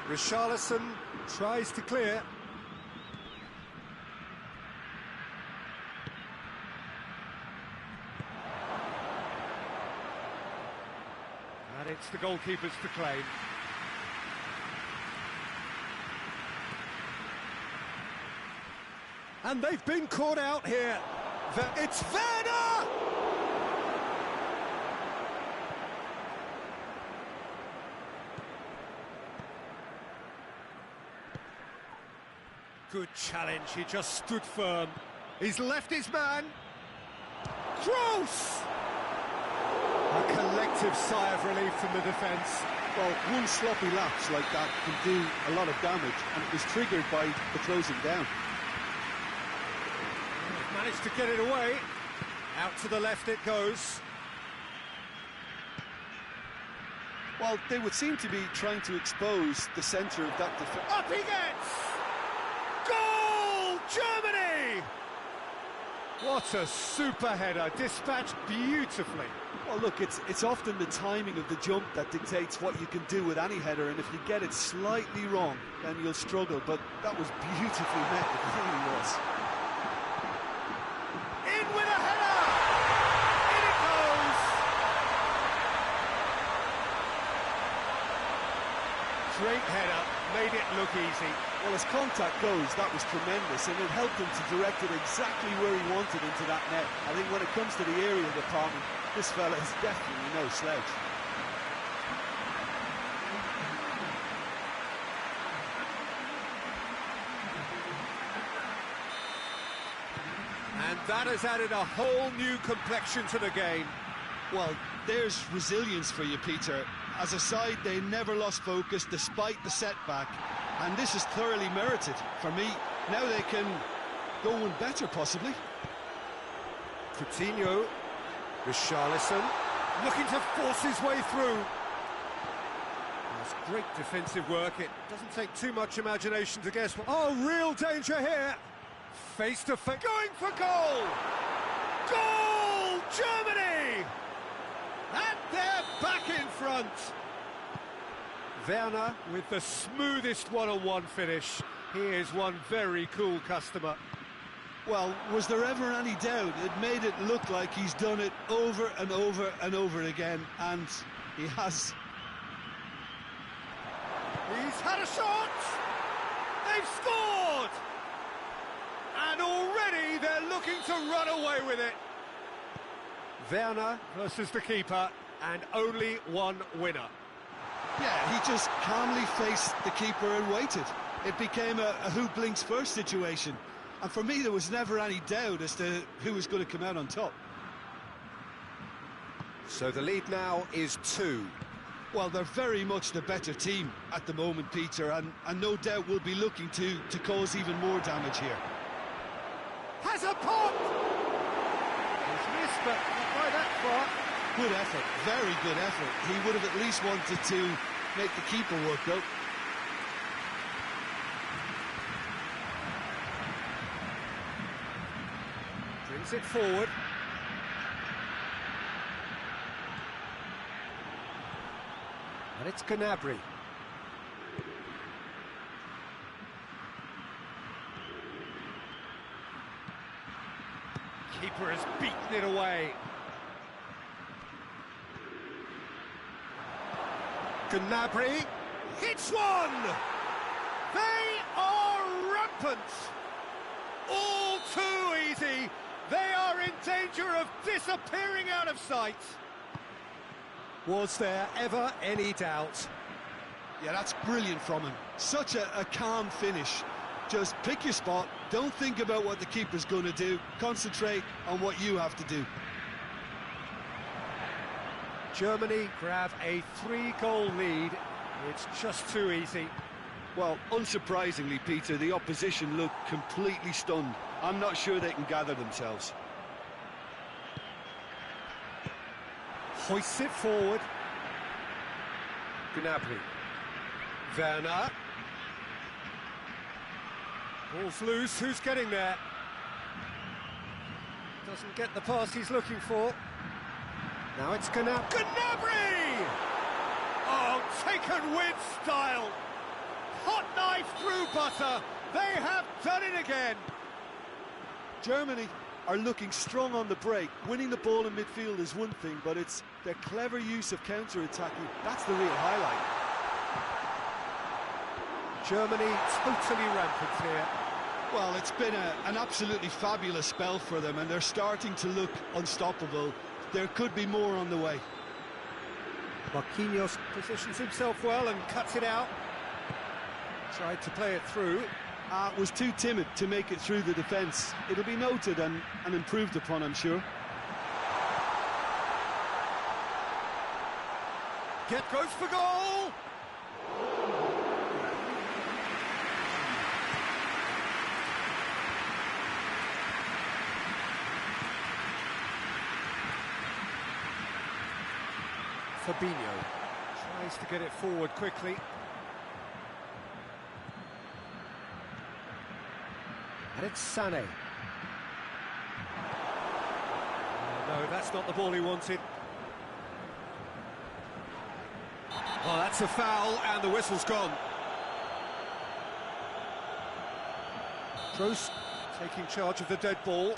Richarlison tries to clear. And it's the goalkeepers to claim. And they've been caught out here. It's Werner! Good challenge, he just stood firm. He's left his man. Kroos! A collective sigh of relief from the defence. Well, one sloppy lapse like that can do a lot of damage, and it was triggered by the closing down. Managed to get it away. Out to the left it goes. Well, they would seem to be trying to expose the centre of that defence. Up he gets! Goal! Germany! What a super header, dispatched beautifully. Well, look, it's often the timing of the jump that dictates what you can do with any header, and if you get it slightly wrong, then you'll struggle, but that was beautifully met, it really was. In with a header! In it goes! Great header, made it look easy. Well, as contact goes, that was tremendous, and it helped him to direct it exactly where he wanted into that net. I think when it comes to the area department, this fella is definitely no slouch. And that has added a whole new complexion to the game. Well, there's resilience for you, Peter. As a side, they never lost focus despite the setback, and this is thoroughly merited. For me, now they can go one better, possibly. Coutinho, Richarlison, looking to force his way through. That's great defensive work. It doesn't take too much imagination to guess. Oh, real danger here. Face to face, going for goal! Goal! Germany! And they're back in front. Werner with the smoothest one-on-one finish. He is one very cool customer. Well, was there ever any doubt? It made it look like he's done it over and over and over again, and he has. He's had a shot! They've scored! And already they're looking to run away with it. Werner versus the keeper, and only one winner. Yeah, he just calmly faced the keeper and waited. It became a who blinks first situation. And for me, there was never any doubt as to who was going to come out on top. So the lead now is 2. Well, they're very much the better team at the moment, Peter, and no doubt will be looking to cause even more damage here. Has a pop! He's missed, but not by that far. Good effort, very good effort. He would have at least wanted to make the keeper work, though. Brings it forward. And it's Gnabry. Keeper has beaten it away. Gnabry hits one! They are rampant! All too easy They are in danger of disappearing out of sight. Was there ever any doubt? Yeah, that's brilliant from him. Such a calm finish. Just pick your spot, don't think about what the keeper's going to do, concentrate on what you have to do. Germany grab a 3-goal lead. It's just too easy. Well, unsurprisingly, Peter, the opposition look completely stunned. I'm not sure they can gather themselves. Hoists it forward. Gnabry. Werner. Ball's loose, who's getting there? Doesn't get the pass he's looking for. Now it's Gnabry! Oh, taken with style! Hot knife through butter! They have done it again! Germany are looking strong on the break. Winning the ball in midfield is one thing, but it's their clever use of counter-attacking. That's the real highlight. Germany totally rampant here. Well, it's been an absolutely fabulous spell for them, and they're starting to look unstoppable. There could be more on the way. Marquinhos positions himself well and cuts it out. Tried to play it through. Was too timid to make it through the defence. It'll be noted and improved upon, I'm sure. Goes for goal! Fabinho tries to get it forward quickly. And it's Sané. No, that's not the ball he wanted. Oh, that's a foul, and the whistle's gone. Kroos taking charge of the dead ball.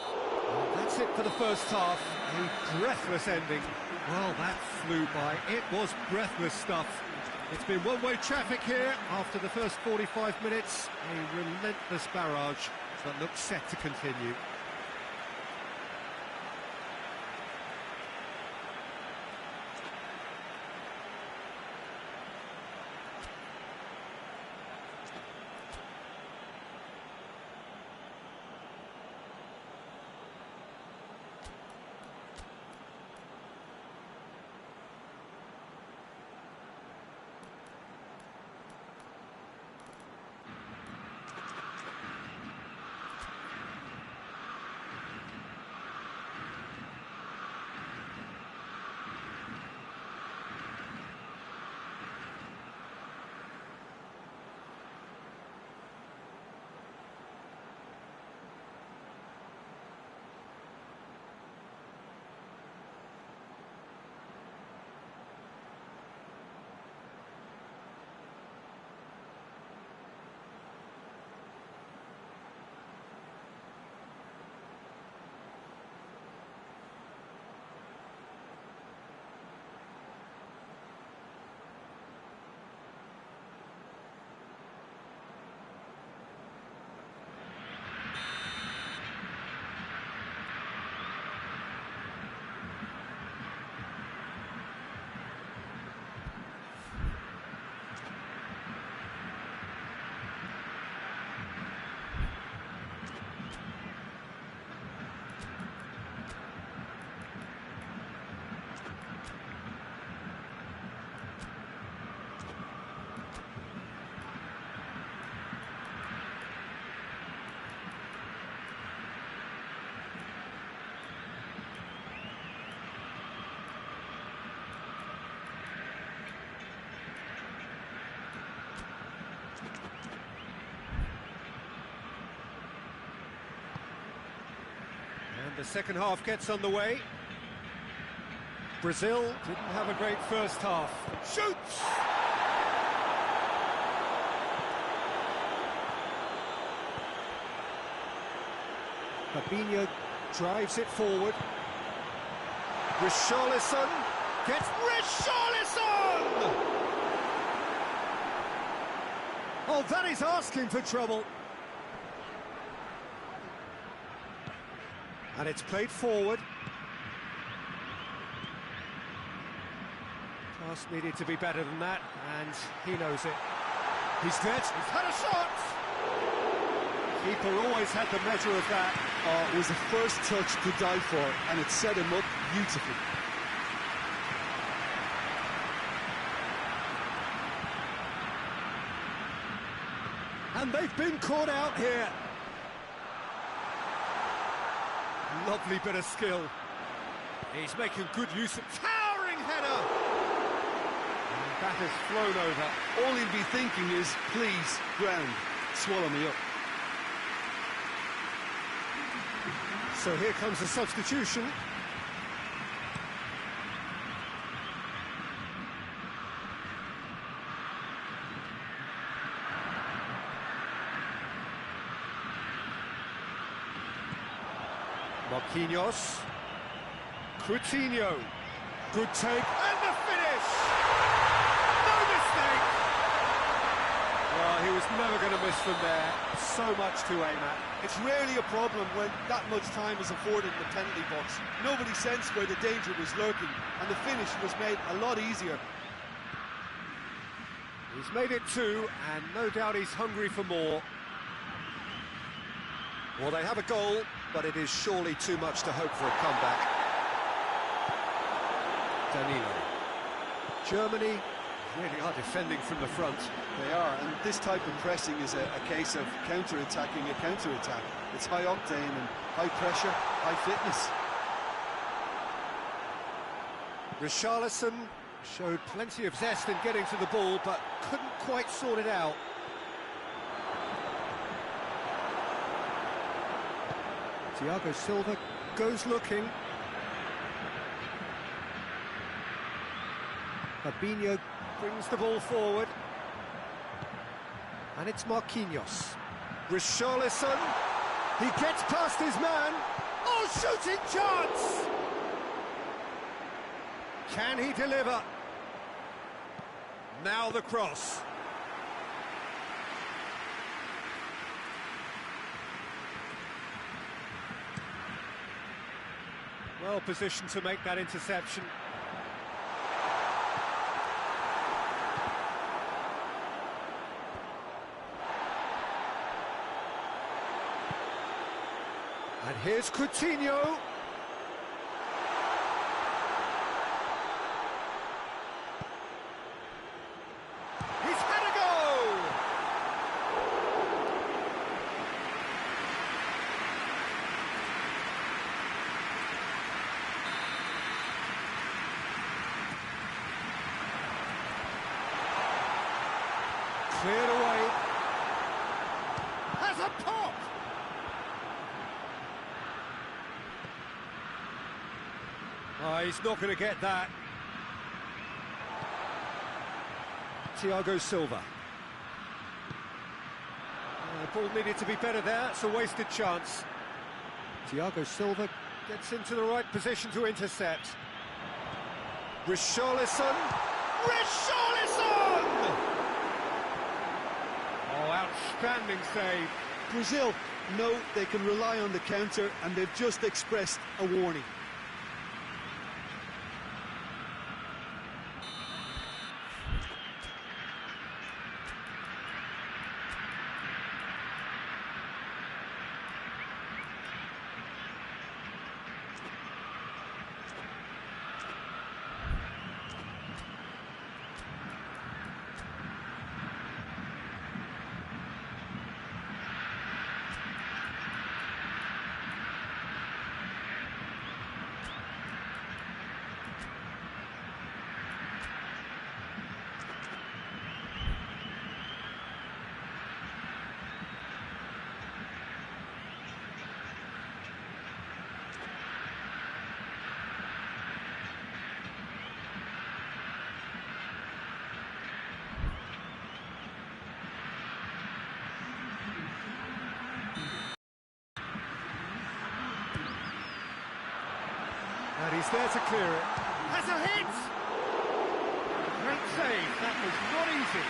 Oh, that's it for the first half. A breathless ending. Well, that flew by. It was breathless stuff. It's been one-way traffic here after the first 45 minutes. A relentless barrage that looks set to continue. The second half gets underway. Brazil didn't have a great first half. Shoots! Fabinho drives it forward. Richarlison gets Richarlison! Oh, that is asking for trouble. And it's played forward. Pass needed to be better than that, and he knows it. He's dead. He's had a shot! Keeper always had the measure of that. Oh, it was the first touch to die for, and it set him up beautifully. And they've been caught out here. Lovely bit of skill. He's making good use of towering header. And that has flown over. All he'll be thinking is, please, ground, swallow me up. So here comes the substitution. Marquinhos. Coutinho. Good take. And the finish! No mistake! Well, he was never going to miss from there. So much to aim at. It's rarely a problem when that much time is afforded in the penalty box. Nobody sensed where the danger was lurking, and the finish was made a lot easier. He's made it 2, and no doubt he's hungry for more. Well, they have a goal, but it is surely too much to hope for a comeback. Danilo. Germany really are defending from the front. They are, and this type of pressing is a case of counter-attacking a counter-attack. It's high octane and high pressure, high fitness. Richarlison showed plenty of zest in getting to the ball, but couldn't quite sort it out. Thiago Silva goes looking. Fabinho brings the ball forward. And it's Marquinhos. Richarlison. He gets past his man. Oh, shooting chance! Can he deliver? Now the cross. Well positioned to make that interception. And here's Coutinho. He's had a goal! Cleared away. Has a pop! Oh, he's not going to get that. Thiago Silva. The ball needed to be better there. It's a wasted chance. Thiago Silva gets into the right position to intercept. Richarlison. Richarlison! Oh, outstanding save. Brazil know they can rely on the counter, and they've just expressed a warning. And he's there to clear it. Has a hit! Great save, that was not easy.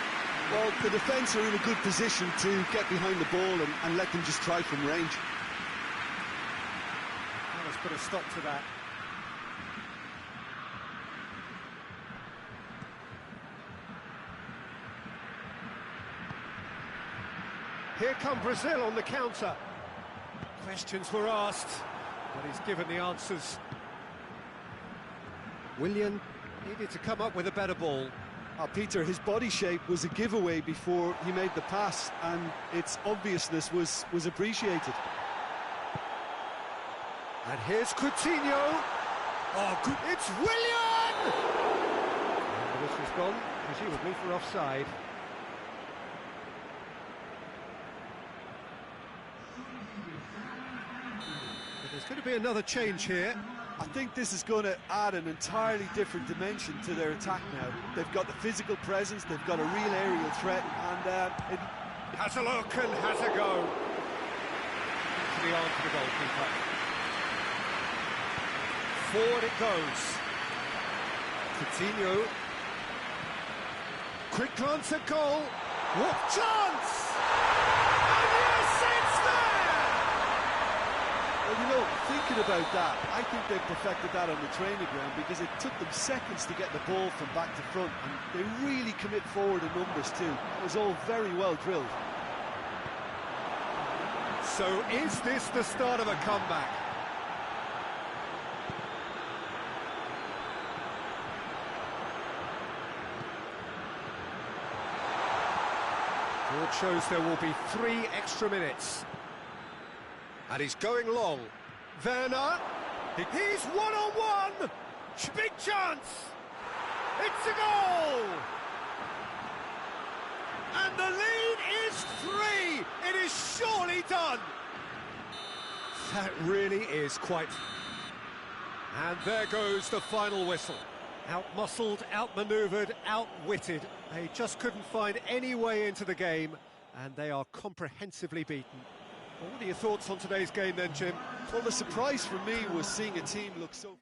Well, the defence are in a good position to get behind the ball and let them just try from range. And a Let's put a stop to that. Here come Brazil on the counter. Questions were asked, but he's given the answers. Willian needed to come up with a better ball. Peter, his body shape was a giveaway before he made the pass, and its obviousness was appreciated. And here's Coutinho. Oh, good. It's Willian! And this has gone, presumably for offside. But there's going to be another change here. I think this is going to add an entirely different dimension to their attack now. They've got the physical presence, they've got a real aerial threat, and it has a look and has a go. To the arm for the goalkeeper. Forward it goes. Coutinho. Quick glance at goal. What chance! And yes, it's there! Well, you know, thinking about that, I think they've perfected that on the training ground, because it took them seconds to get the ball from back to front, and they really commit forward in numbers too. It was all very well drilled. So is this the start of a comeback? Board shows there will be 3 extra minutes. And he's going long. Werner, he's one-on-one! Big chance! It's a goal! And the lead is 3! It is surely done! That really is quite... And there goes the final whistle. Out-muscled, out-manoeuvred, outwitted. They just couldn't find any way into the game, and they are comprehensively beaten. Well, what are your thoughts on today's game then, Jim? Well, the surprise for me was seeing a team look so...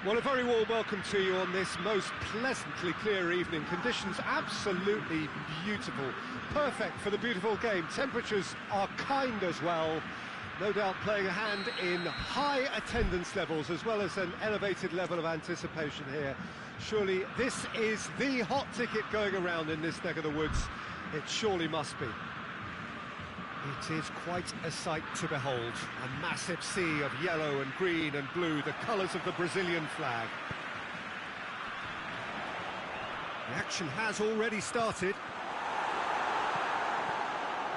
Well, a very warm welcome to you on this most pleasantly clear evening. Conditions absolutely beautiful. Perfect for the beautiful game. Temperatures are kind as well. No doubt playing a hand in high attendance levels as well as an elevated level of anticipation here. Surely this is the hot ticket going around in this neck of the woods. It surely must be. It is quite a sight to behold. A massive sea of yellow and green and blue, the colours of the Brazilian flag. The action has already started.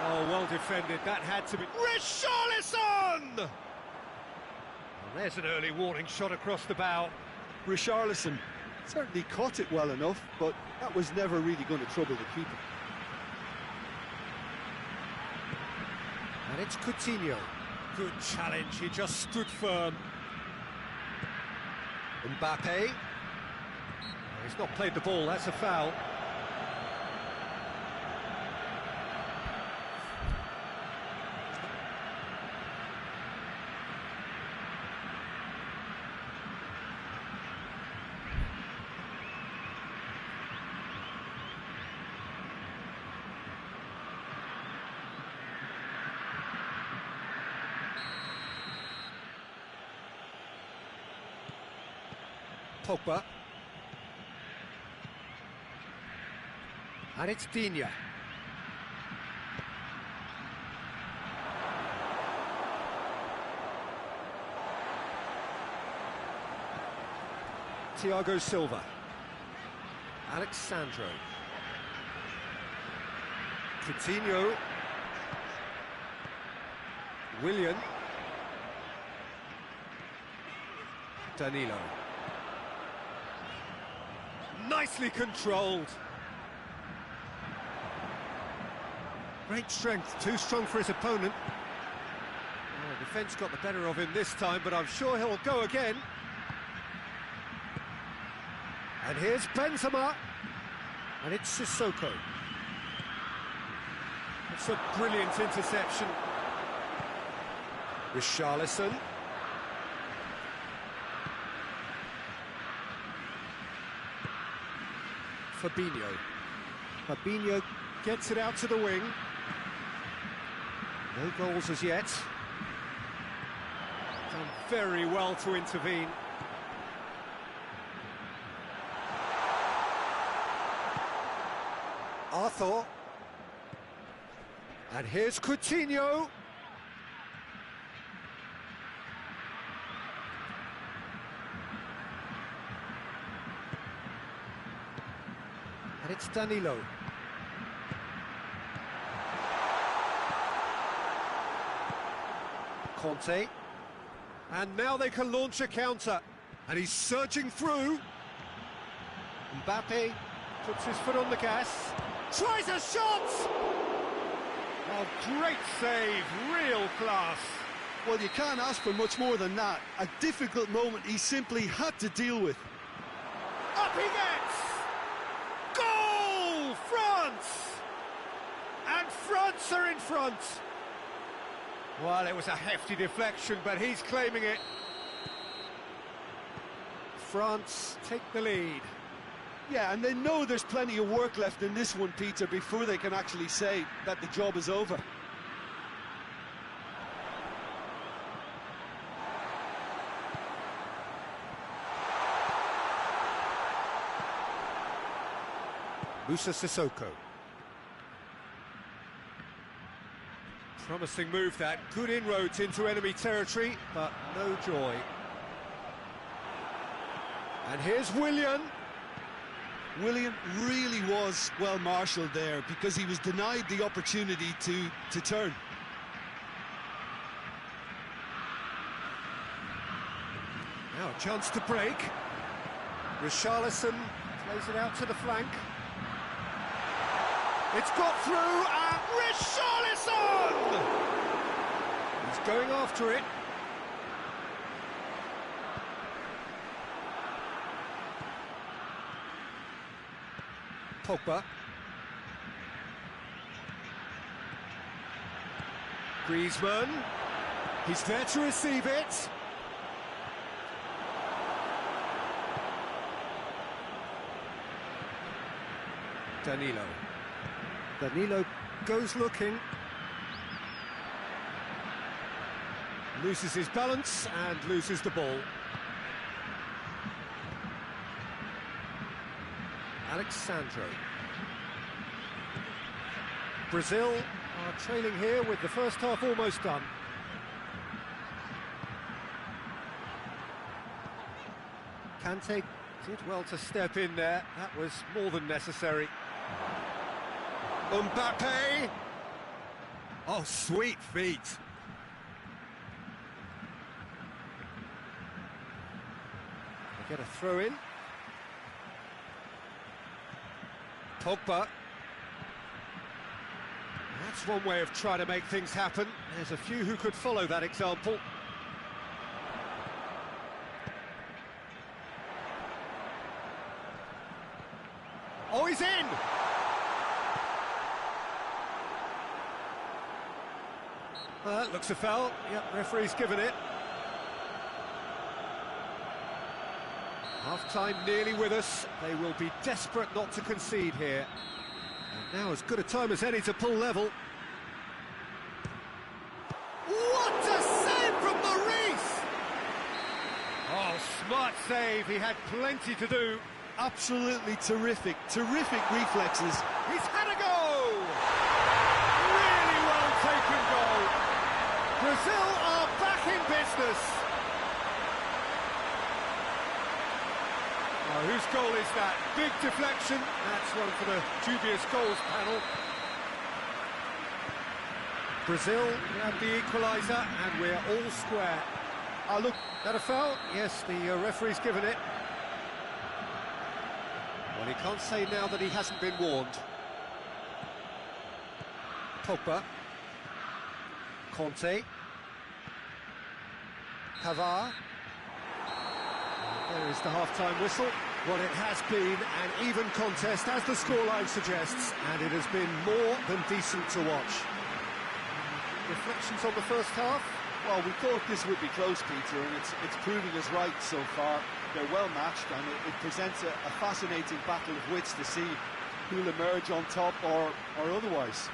Oh, well defended. That had to be... Richarlison! Well, there's an early warning shot across the bow. Richarlison certainly caught it well enough, but that was never really going to trouble the keeper. And it's Coutinho. Good challenge, he just stood firm. Mbappe. He's not played the ball, that's a foul. Pogba. And it's Digne. Thiago Silva. Alexandro. Coutinho. Willian. Danilo. Nicely controlled. Great strength, too strong for his opponent. Oh, defence got the better of him this time, but I'm sure he'll go again. And here's Benzema. And it's Sissoko. It's a brilliant interception. Richarlison. Fabinho gets it out to the wing. No goals as yet. Done very well to intervene. Arthur. And here's Coutinho. And it's Danilo. Conte. And now they can launch a counter. And he's surging through. Mbappe puts his foot on the gas. Tries a shot! Oh, great save, real class. Well, you can't ask for much more than that. A difficult moment he simply had to deal with. Up he gets! Goal! France! And France are in front. Well, it was a hefty deflection, but he's claiming it. France take the lead. Yeah, and they know there's plenty of work left in this one, Peter, before they can actually say that the job is over. Moussa Sissoko. Promising move that, good inroads into enemy territory, but no joy. And here's Willian. Willian really was well marshalled there because he was denied the opportunity to turn. Now a chance to break. Richarlison plays it out to the flank. It's got through, and Richarlison! He's going after it. Pogba. Griezmann. He's there to receive it. Danilo. Danilo goes looking. Loses his balance and loses the ball. Alexandro. Brazil are trailing here with the first half almost done. Kante did well to step in there. That was more than necessary. Mbappe! Oh, sweet feet. They get a throw in. Pogba. That's one way of trying to make things happen. There's a few who could follow that example. Oh, he's in! That looks a foul. Yep, referee's given it. Half-time nearly with us. They will be desperate not to concede here. And now as good a time as any to pull level. What a save from Maurice! Oh, Smart save, he had plenty to do. Absolutely terrific reflexes. He's had a go! Really well taken goal. Brazil are back in business. Oh, whose goal is that? Big deflection. That's one for the dubious goals panel. Brazil grab the equaliser, and we're all square. Oh, look, that a foul? Yes, the referee's given it. Well, he can't say now that he hasn't been warned. Pogba. Conte. Pavard. There is the half-time whistle. Well, it has been an even contest, as the scoreline suggests, and it has been more than decent to watch. Reflections on the first half? Well, we thought this would be close, Peter, and it's proving us right so far. They're well matched, and it presents a fascinating battle of wits to see who'll emerge on top or otherwise.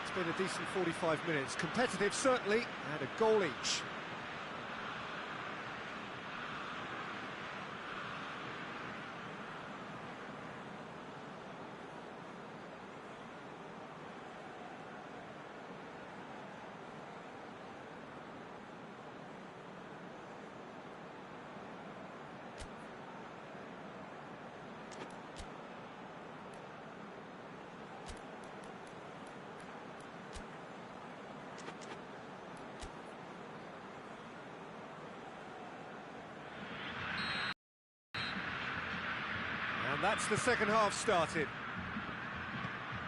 It's been a decent 45 minutes. Competitive, certainly, and a goal each. And that's the second half started.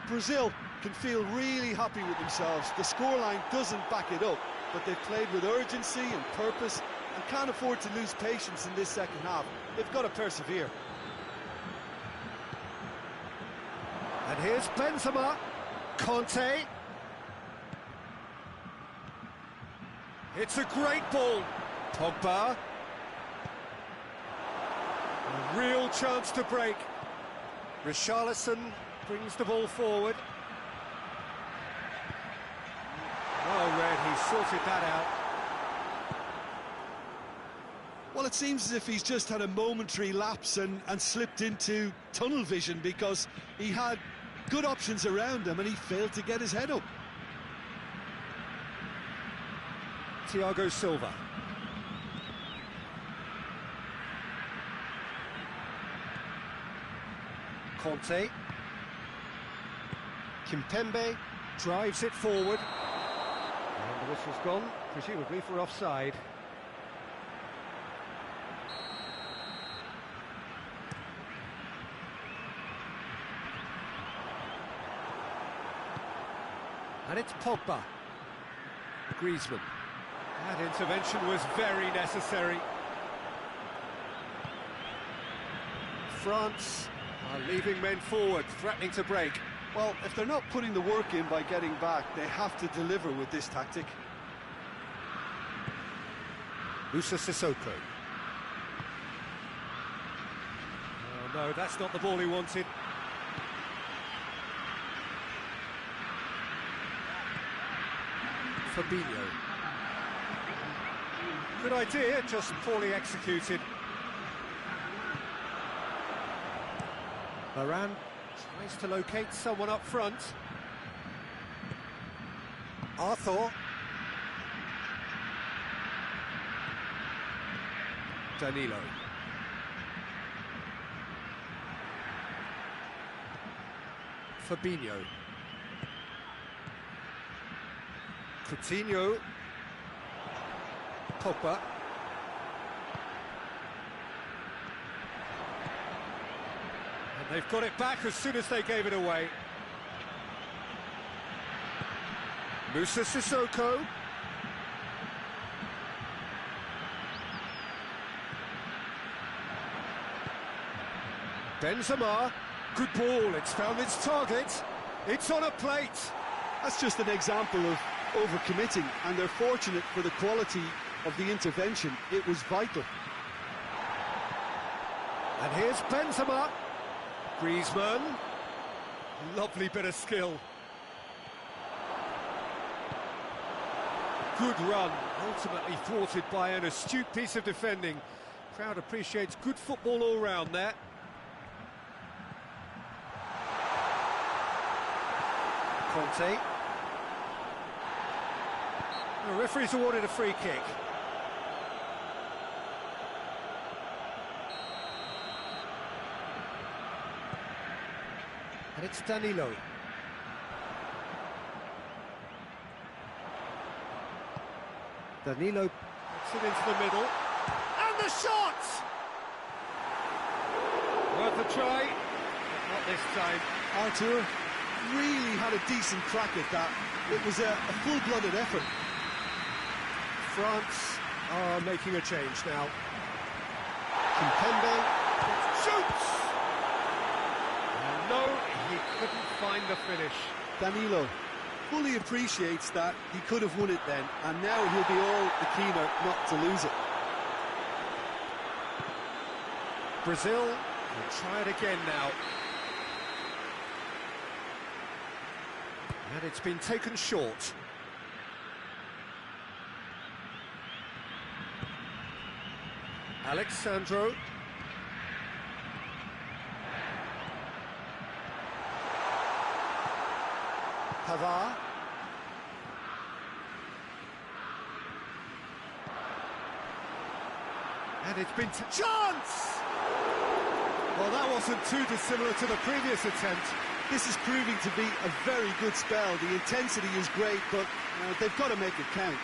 Brazil can feel really happy with themselves. The scoreline doesn't back it up, but they've played with urgency and purpose and can't afford to lose patience in this second half. They've got to persevere. And here's Benzema. Conte. It's a great ball. Pogba. A real chance to break. Richarlison brings the ball forward. Well read, he sorted that out. Well, it seems as if he's just had a momentary lapse and slipped into tunnel vision, because he had good options around him and he failed to get his head up. Thiago Silva. Conte. Kimpembe drives it forward. And the whistle's gone, presumably for offside. And it's Pogba. Griezmann. That intervention was very necessary. France are leaving men forward, threatening to break. Well, if they're not putting the work in by getting back, they have to deliver with this tactic. Musa Sissoko. Oh no, that's not the ball he wanted. Fabinho. Good idea, just poorly executed. Varane tries to locate someone up front. Arthur. Danilo. Fabinho. Coutinho. Pogba. And they've got it back as soon as they gave it away. Musa Sissoko. Benzema. Good ball, it's found its target. It's on a plate. That's just an example of overcommitting, and they're fortunate for the quality of the intervention. It was vital. And here's Benzema. Griezmann. Lovely bit of skill. good run, ultimately thwarted by an astute piece of defending. Crowd appreciates good football all round there. Conte. The referee's awarded a free kick. And it's Danilo. Danilo puts it into the middle. And the shot! Worth a try, but not this time. Arthur really had a decent crack at that. It was a full-blooded effort. France are making a change now. Kimpembe Shoots! No, he couldn't find the finish. Danilo fully appreciates that he could have won it then, and now he'll be all the keener not to lose it. Brazil will try it again now. And it's been taken short. Alexandro. Pavard. And it's been chance! Well, that wasn't too dissimilar to the previous attempt. This is proving to be a very good spell. The intensity is great, but they've got to make it count.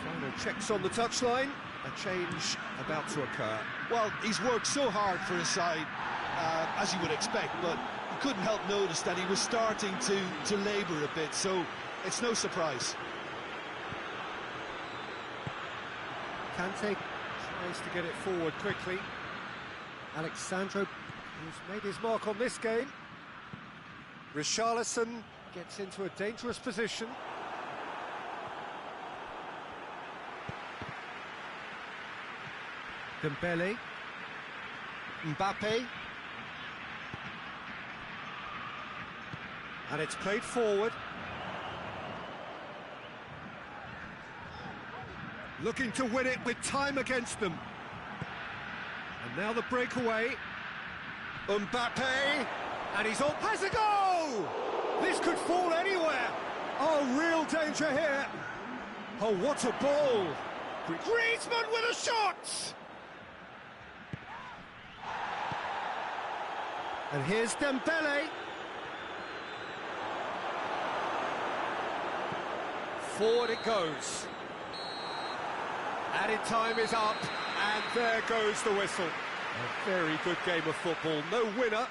Final checks on the touchline. A change about to occur. Well, he's worked so hard for his side, as you would expect, but you couldn't help notice that he was starting to labour a bit, so it's no surprise. Kante tries to get it forward quickly. Alexandro, who's made his mark on this game. Richarlison gets into a dangerous position. Dembele. Mbappe. And it's played forward. Looking to win it with time against them. And now the breakaway. Mbappe. And he's on. Has a goal! This could fall anywhere. Oh, real danger here. Oh, what a ball. Griezmann with a shot! And here's Dembele. Forward it goes. Added time is up, and there goes the whistle. A very good game of football. No winner,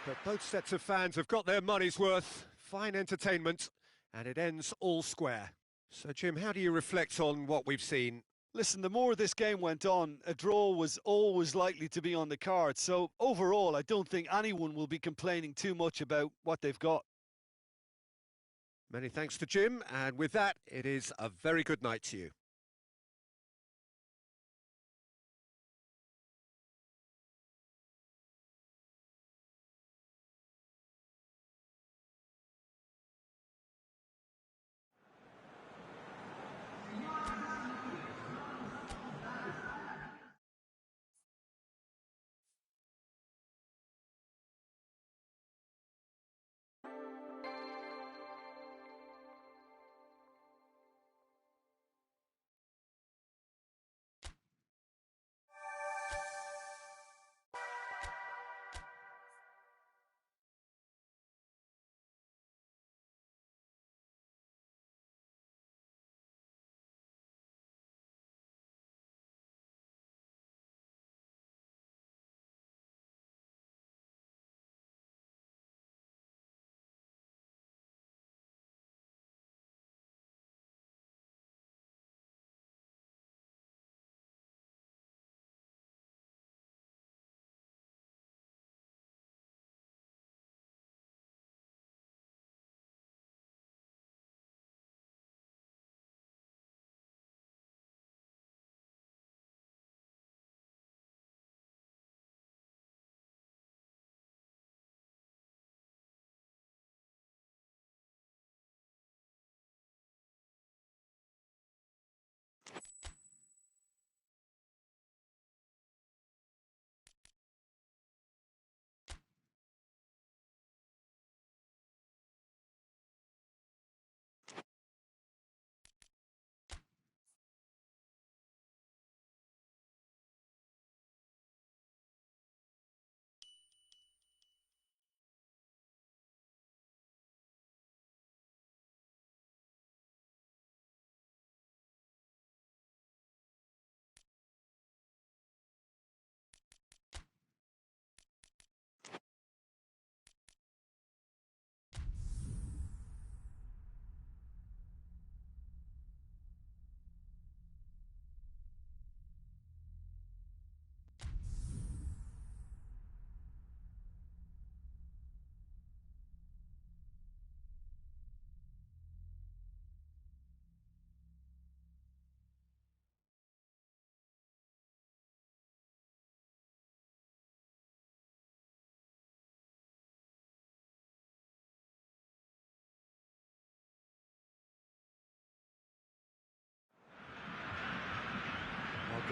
but both sets of fans have got their money's worth. Fine entertainment, and it ends all square. So, Jim, how do you reflect on what we've seen? Listen, the more this game went on, a draw was always likely to be on the card. So, overall, I don't think anyone will be complaining too much about what they've got. Many thanks to Jim, and with that, it is a very good night to you.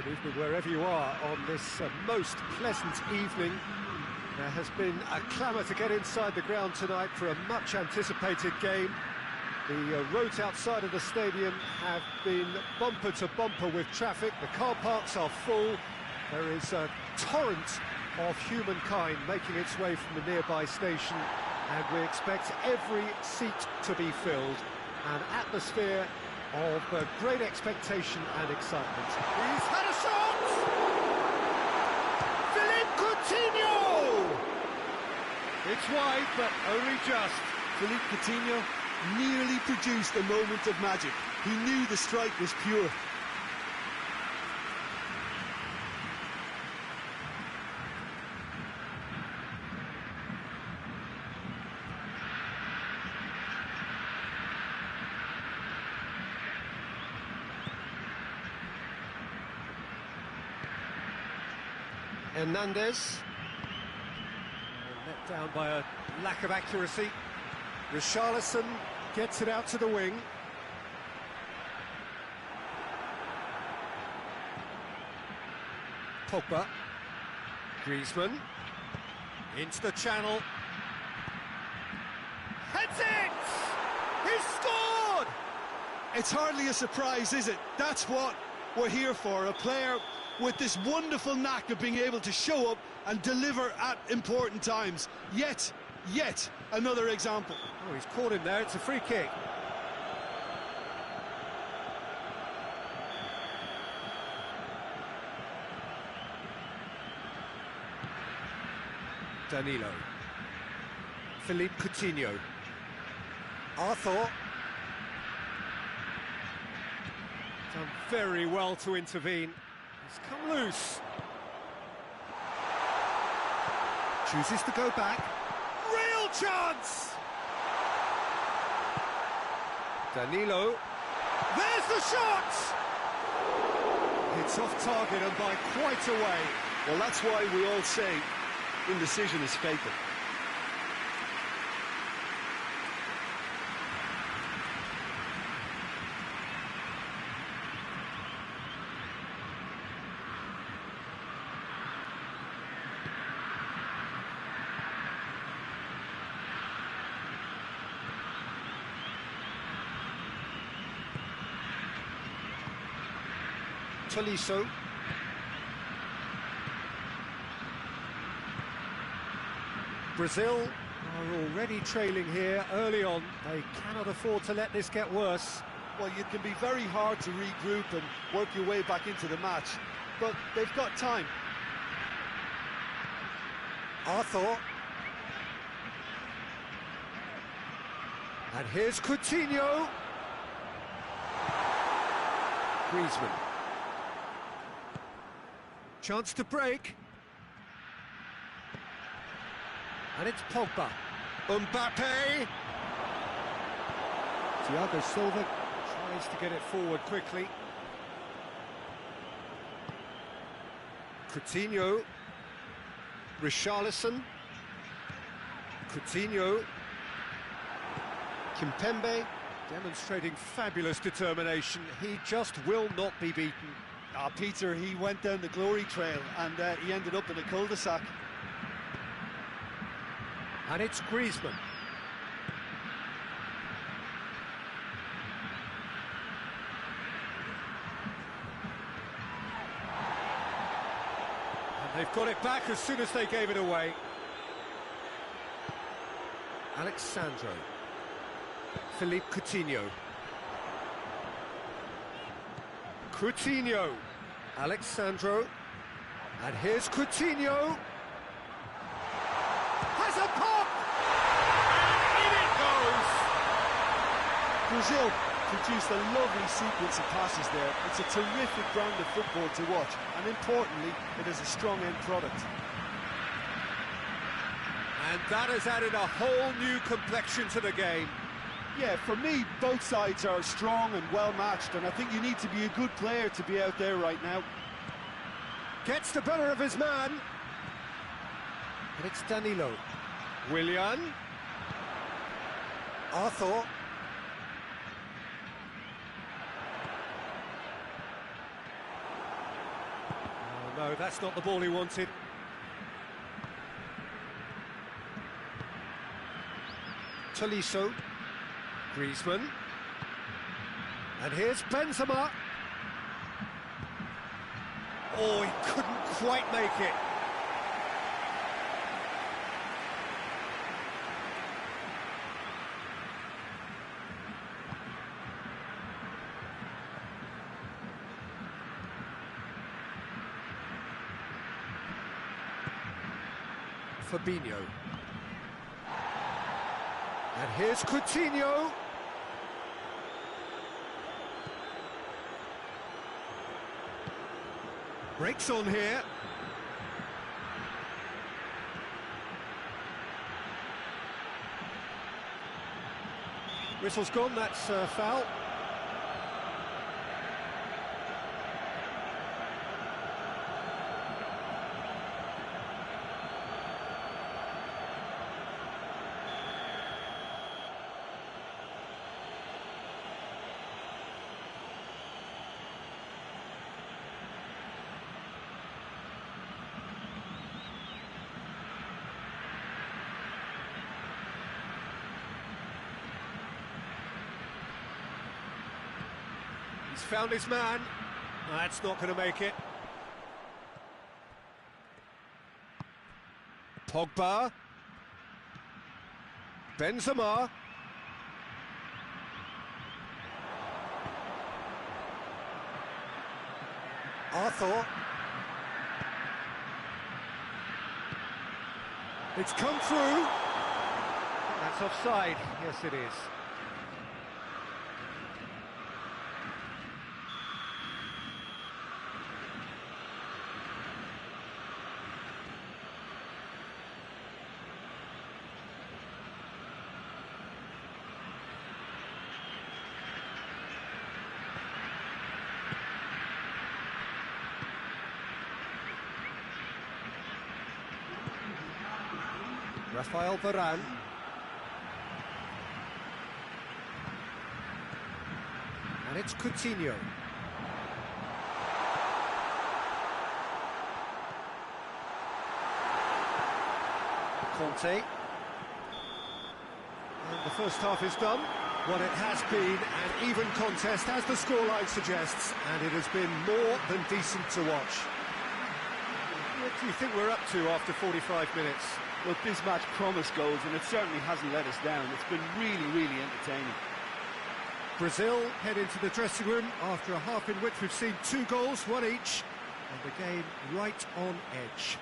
Good evening wherever you are on this most pleasant evening. There has been a clamour to get inside the ground tonight for a much anticipated game. The roads outside of the stadium have been bumper to bumper with traffic. The car parks are full. There is a torrent of humankind making its way from the nearby station, and we expect every seat to be filled. An atmosphere of great expectation and excitement. He's had a shot! Philippe Coutinho! It's wide, but only just. Philippe Coutinho nearly produced a moment of magic. He knew the strike was pure. Hernandez. Let down by a lack of accuracy. Richarlison gets it out to the wing. Pogba. Griezmann. Into the channel. Heads it! He's scored! It's hardly a surprise, is it? That's what we're here for. A player with this wonderful knack of being able to show up and deliver at important times. Yet another example. Oh, he's caught him there. It's a free kick. Danilo. Philippe Coutinho. Arthur. Done very well to intervene. He's come loose. Chooses to go back. Real chance! Danilo. There's the shot! It's off target and by quite a way. Well, that's why we all say indecision is fatal. Tolisso. Brazil are already trailing here early on. They cannot afford to let this get worse. Well, it can be very hard to regroup and work your way back into the match, but they've got time. Arthur. And here's Coutinho. Griezmann. Chance to break. And it's Pogba. Mbappe. Thiago Silva tries to get it forward quickly. Coutinho. Richarlison. Coutinho. Kimpembe. Demonstrating fabulous determination. He just will not be beaten. Peter, he went down the glory trail and he ended up in a cul-de-sac. And it's Griezmann. And they've got it back as soon as they gave it away. Alexandro. Philippe Coutinho. Coutinho. Alexandro. And here's Coutinho. Has a pop! And in it goes! Brazil produced a lovely sequence of passes there. It's a terrific brand of football to watch, and importantly, it is a strong end product. And that has added a whole new complexion to the game. Yeah, for me, both sides are strong and well-matched, and I think you need to be a good player to be out there right now. Gets the better of his man. And it's Danilo. Willian. Arthur. No, that's not the ball he wanted. Tolisso, Griezmann, and here's Benzema. Oh, he couldn't quite make it. Fabinho. And here's Coutinho. Breaks on here. Whistle's gone, that's foul. He's found his man. That's not going to make it. Pogba. Benzema. Arthur. It's come through. That's offside. Yes, it is. Rafael Varane. And it's Coutinho. Conte. And the first half is done. What it has been an even contest, as the scoreline suggests, and it has been more than decent to watch. What do you think we're up to after 45 minutes? Well, this match promised goals, and it certainly hasn't let us down. It's been really, really entertaining. Brazil head into the dressing room after a half in which we've seen 2 goals, 1 each, and the game right on edge.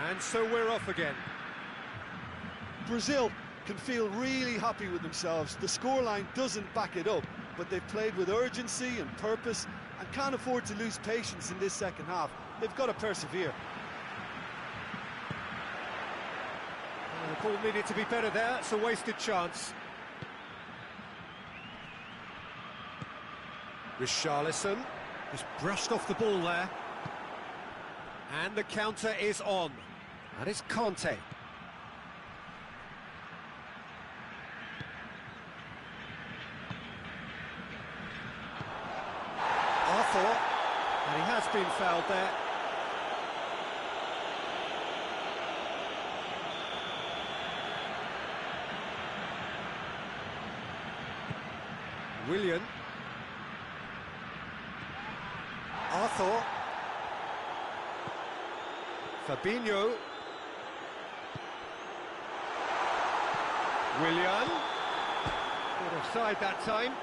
And so we're off again. Brazil can feel really happy with themselves. The scoreline doesn't back it up, but they've played with urgency and purpose and can't afford to lose patience in this second half. They've got to persevere. The ball needed to be better there. It's a wasted chance. Richarlison just brushed off the ball there. And the counter is on. And it's Conte. Arthur. And he has been fouled there. Willian. Arthur. Fabinho. Willian. Not offside that time.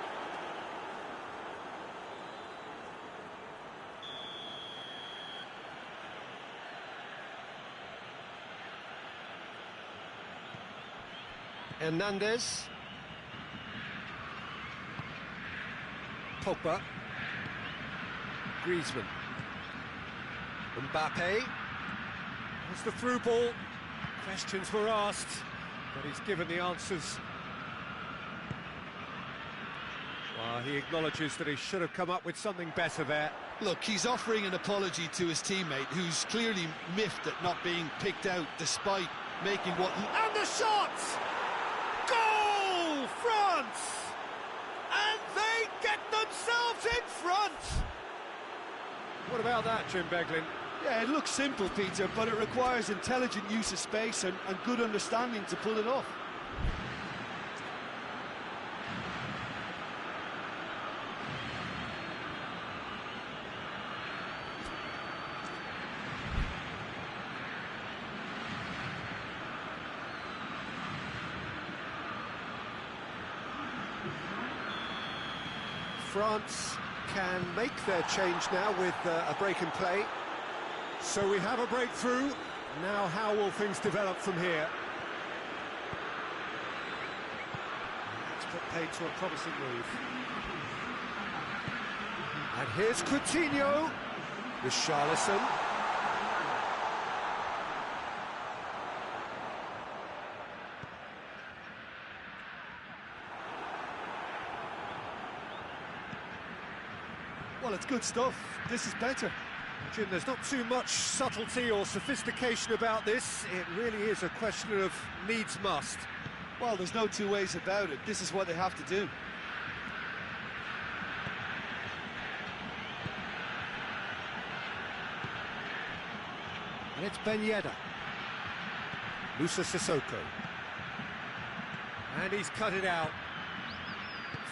Hernandez. Pogba. Griezmann. Mbappe. There's the through ball. Questions were asked, but he's given the answers. Well, he acknowledges that he should have come up with something better there. Look, he's offering an apology to his teammate, who's clearly miffed at not being picked out despite making what... And the shot! Goal! France! And they get themselves in front! What about that, Jim Beglin? Yeah, it looks simple, Peter, but it requires intelligent use of space and good understanding to pull it off. France can make their change now with a break in play. So we have a breakthrough. Now how will things develop from here? Let's put paid to a promising move. And here's Coutinho with Charlison. Well, it's good stuff. This is better. Jim, there's not too much subtlety or sophistication about this. It really is a question of needs must. Well, there's no two ways about it. This is what they have to do. And it's Ben Yedder. Musa Sissoko. And he's cut it out.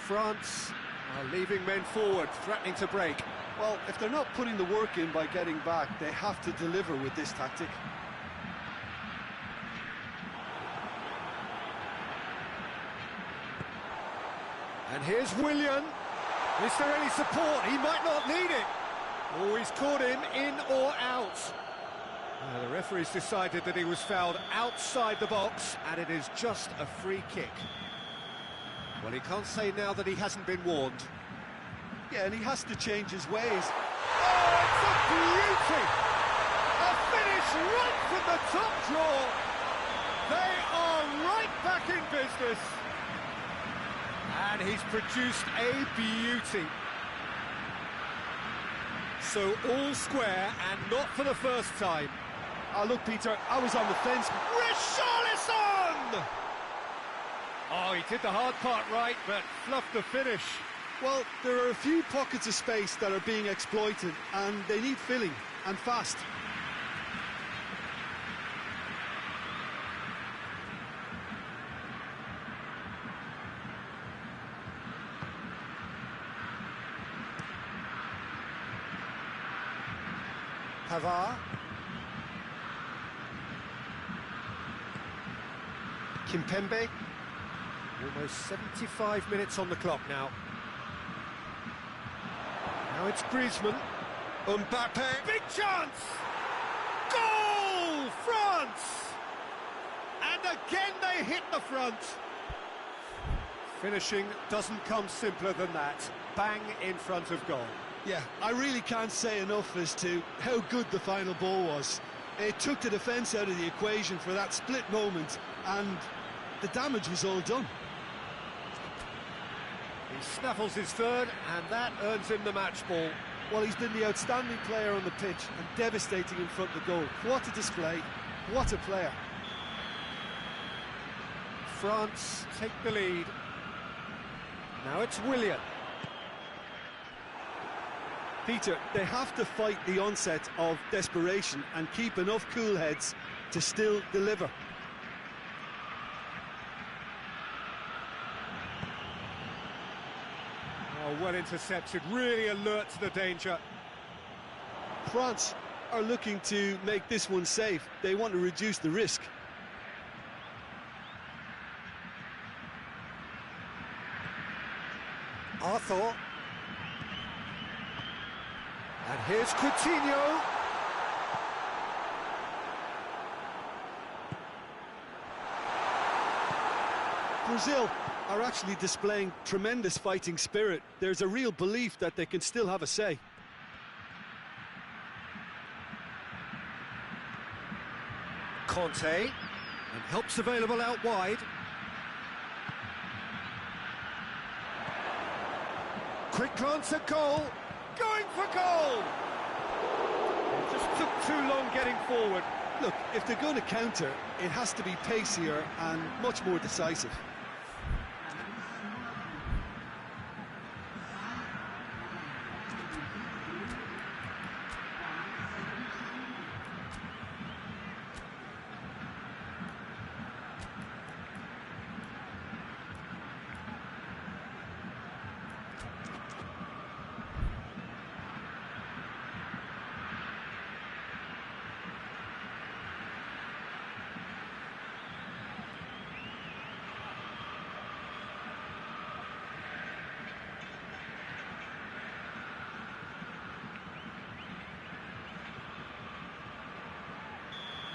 France are leaving men forward, threatening to break. Well, if they're not putting the work in by getting back, they have to deliver with this tactic. And here's Willian. Is there any support? He might not need it. Oh, he's caught him in or out. The referee's decided that he was fouled outside the box, and it is just a free kick. Well, he can't say now that he hasn't been warned. Yeah, and he has to change his ways. Oh, it's a beauty! A finish right from the top draw. They are right back in business. And he's produced a beauty. So all square, and not for the first time. Oh, look, Peter, I was on the fence. Richarlison! Oh, he did the hard part right, but fluffed the finish. Well, there are a few pockets of space that are being exploited, and they need filling, and fast. Pavard. Kimpembe. Almost 75 minutes on the clock now. Now it's Griezmann. Mbappe. Big chance! Goal! France! And again they hit the front. Finishing doesn't come simpler than that. Bang in front of goal. Yeah, I really can't say enough as to how good the final ball was. It took the defence out of the equation for that split moment, and the damage was all done. He snaffles his third, and that earns him the match ball. Well, he's been the outstanding player on the pitch and devastating in front of the goal. What a display, what a player. France take the lead. Now it's Willian. Peter, they have to fight the onset of desperation and keep enough cool heads to still deliver. Oh, well intercepted, really alert to the danger. France are looking to make this one safe. They want to reduce the risk. Arthur. And here's Coutinho. Brazil are actually displaying tremendous fighting spirit. There's a real belief that they can still have a say. Conte, and help's available out wide. Quick glance at goal, going for goal! It just took too long getting forward. Look, if they're going to counter, it has to be pacier and much more decisive.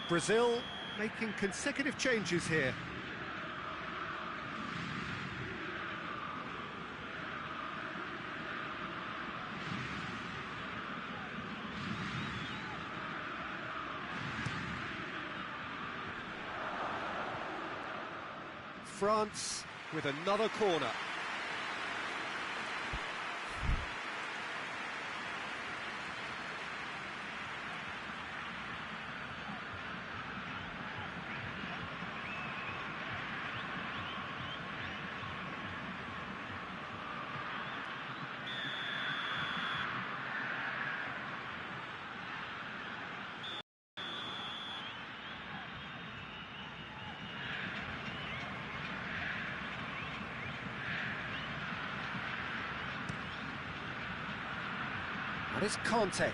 Brazil making consecutive changes here. France with another corner. That is Conte.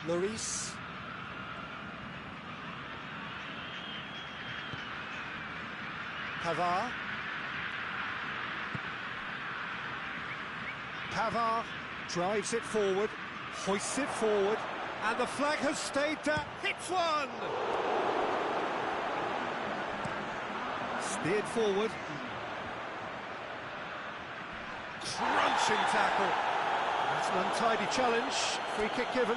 Lloris. Pavard. Pavard drives it forward, hoists it forward, and the flag has stayed down. Hits one! Steered forward. Crunching tackle. That's an untidy challenge. Free kick given.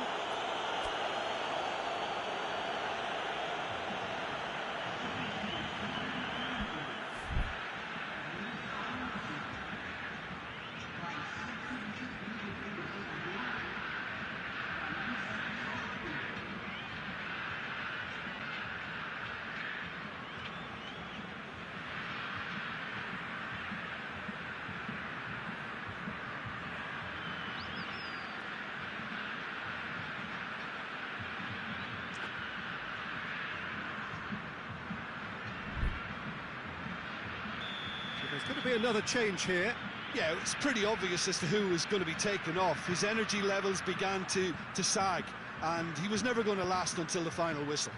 There's going to be another change here. Yeah, it's pretty obvious as to who was going to be taken off. His energy levels began to sag, and he was never going to last until the final whistle.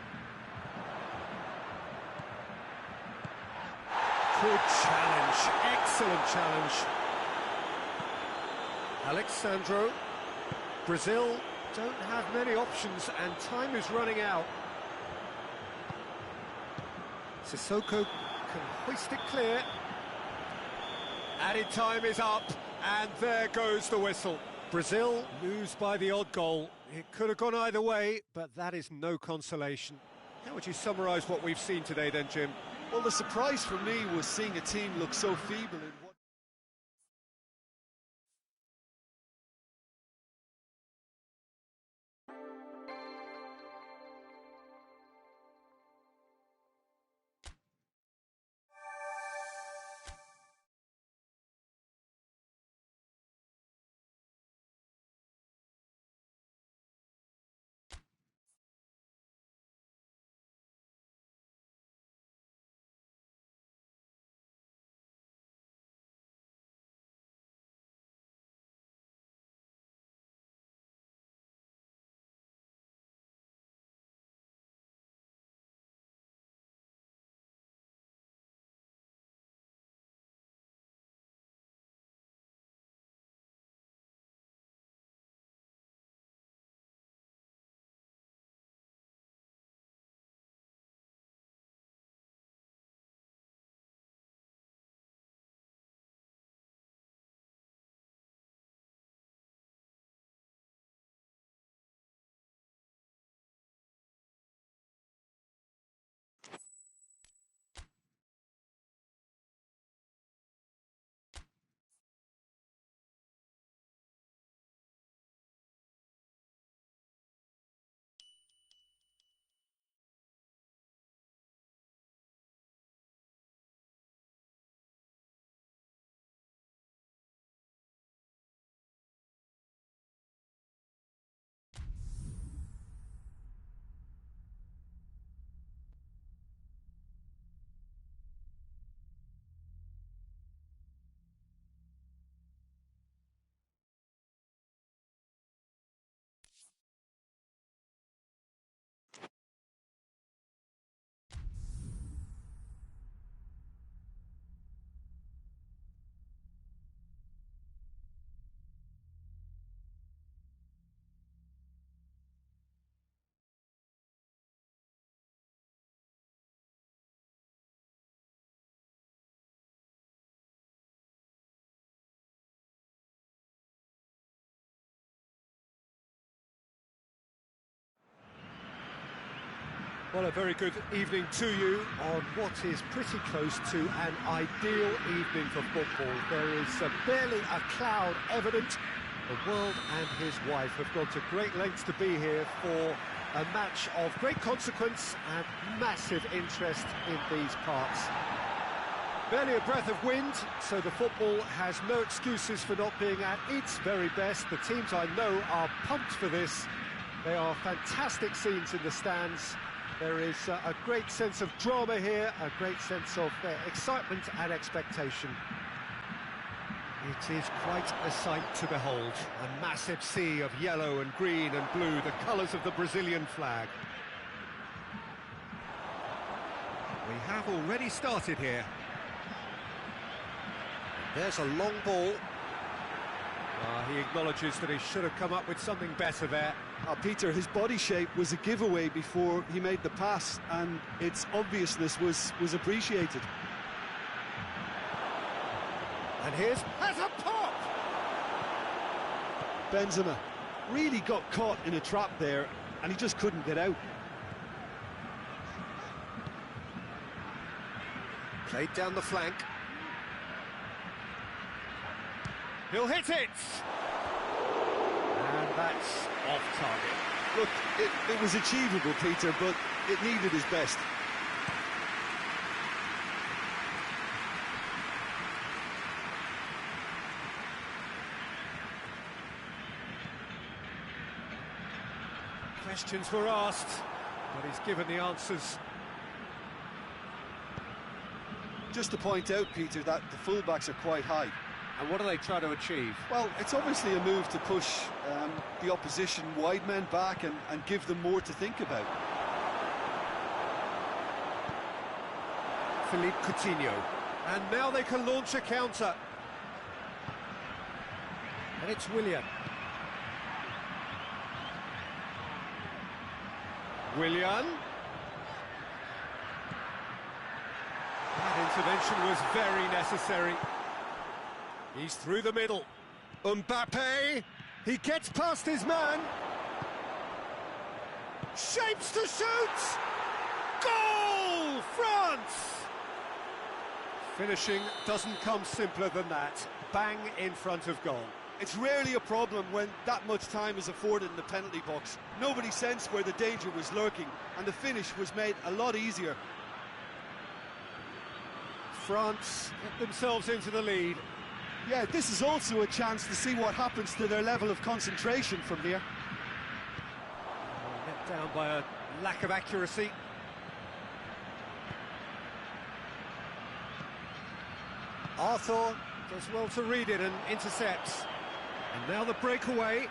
Good challenge, excellent challenge. Alexandro. Brazil don't have many options, and time is running out. Sissoko can hoist it clear. Added time is up, and there goes the whistle. Brazil lose by the odd goal. It could have gone either way, but that is no consolation. How would you summarise what we've seen today then, Jim? Well, the surprise for me was seeing a team look so feeble in what Well, a very good evening to you on what is pretty close to an ideal evening for football. There is barely a cloud evident. The world and his wife have gone to great lengths to be here for a match of great consequence and massive interest in these parts. Barely a breath of wind, so the football has no excuses for not being at its very best. The teams I know are pumped for this. They are fantastic scenes in the stands. There is a great sense of drama here, a great sense of excitement and expectation. It is quite a sight to behold. A massive sea of yellow and green and blue, the colours of the Brazilian flag. We have already started here. There's a long ball. He acknowledges that he should have come up with something better there. Peter, his body shape was a giveaway before he made the pass, and its obviousness was appreciated. And has a pop! Benzema really got caught in a trap there, and he just couldn't get out. Played down the flank. He'll hit it! And that's off target. Look, it was achievable, Peter, but it needed his best. Questions were asked, but he's given the answers. Just to point out, Peter, that the fullbacks are quite high. And what do they try to achieve? Well, it's obviously a move to push the opposition wide men back and give them more to think about. Philippe Coutinho. And now they can launch a counter. And it's Willian. Willian. That intervention was very necessary. He's through the middle. Mbappe, he gets past his man. Shapes to shoot! Goal! France! Finishing doesn't come simpler than that. Bang in front of goal. It's rarely a problem when that much time is afforded in the penalty box. Nobody sensed where the danger was lurking, and the finish was made a lot easier. France get themselves into the lead. Yeah, this is also a chance to see what happens to their level of concentration from here. Let down by a lack of accuracy. Arthur does well to read it and intercepts. And now the breakaway.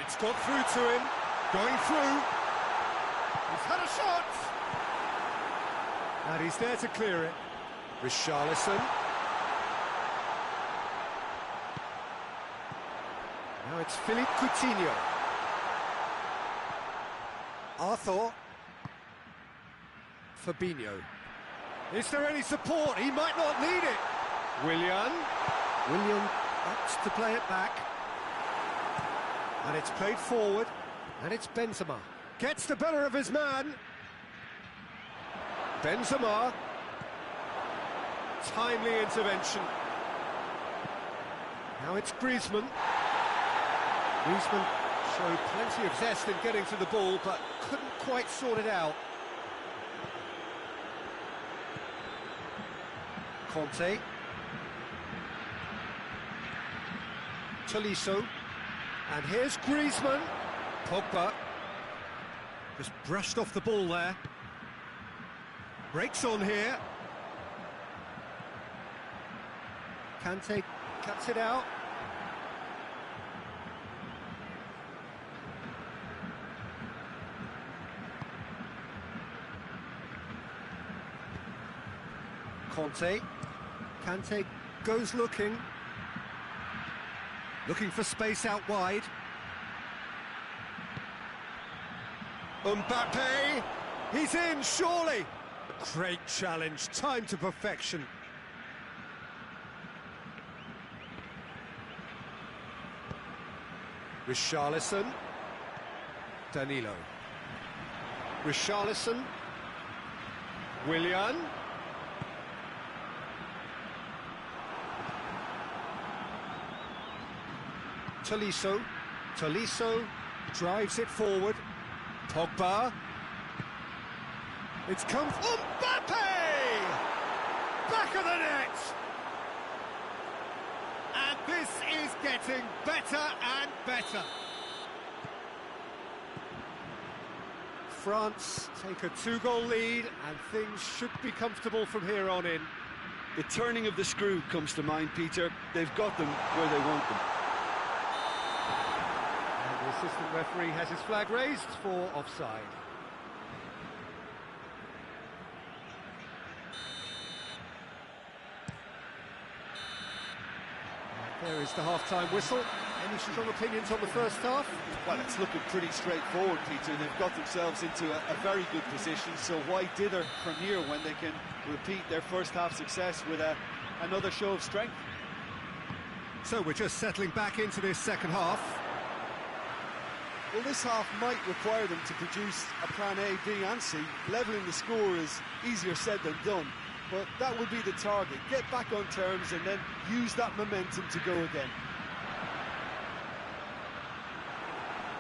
It's got through to him. Going through. He's had a shot. And he's there to clear it. Richarlison. Now it's Philippe Coutinho. Arthur. Fabinho. Is there any support? He might not need it. Willian opts to play it back. And it's played forward. And it's Benzema. Gets the better of his man. Benzema. Timely intervention. Now it's Griezmann. Griezmann showed plenty of zest in getting to the ball, but couldn't quite sort it out. Conte. Tolisso. And here's Griezmann. Pogba. Just brushed off the ball there. Breaks on here. Kante cuts it out. Conte. Kante goes looking for space out wide. Mbappe, he's in, surely. Great challenge, time to perfection. Richarlison. Danilo. Richarlison. Willian. Tolisso. Tolisso drives it forward. Pogba. It's come... Mbappe! Back of the net! And this is getting better and better. France take a 2-goal lead and things should be comfortable from here on in. The turning of the screw comes to mind, Peter. They've got them where they want them. And the assistant referee has his flag raised for offside. There is the half-time whistle. Any strong opinions on the first half? Well, it's looking pretty straightforward, Peter. They've got themselves into a very good position, so why dither from here when they can repeat their first half success with another show of strength? So we're just settling back into this second half. Well, this half might require them to produce a plan A, B and C. Levelling the score is easier said than done, but that would be the target. Get back on terms and then use that momentum to go again.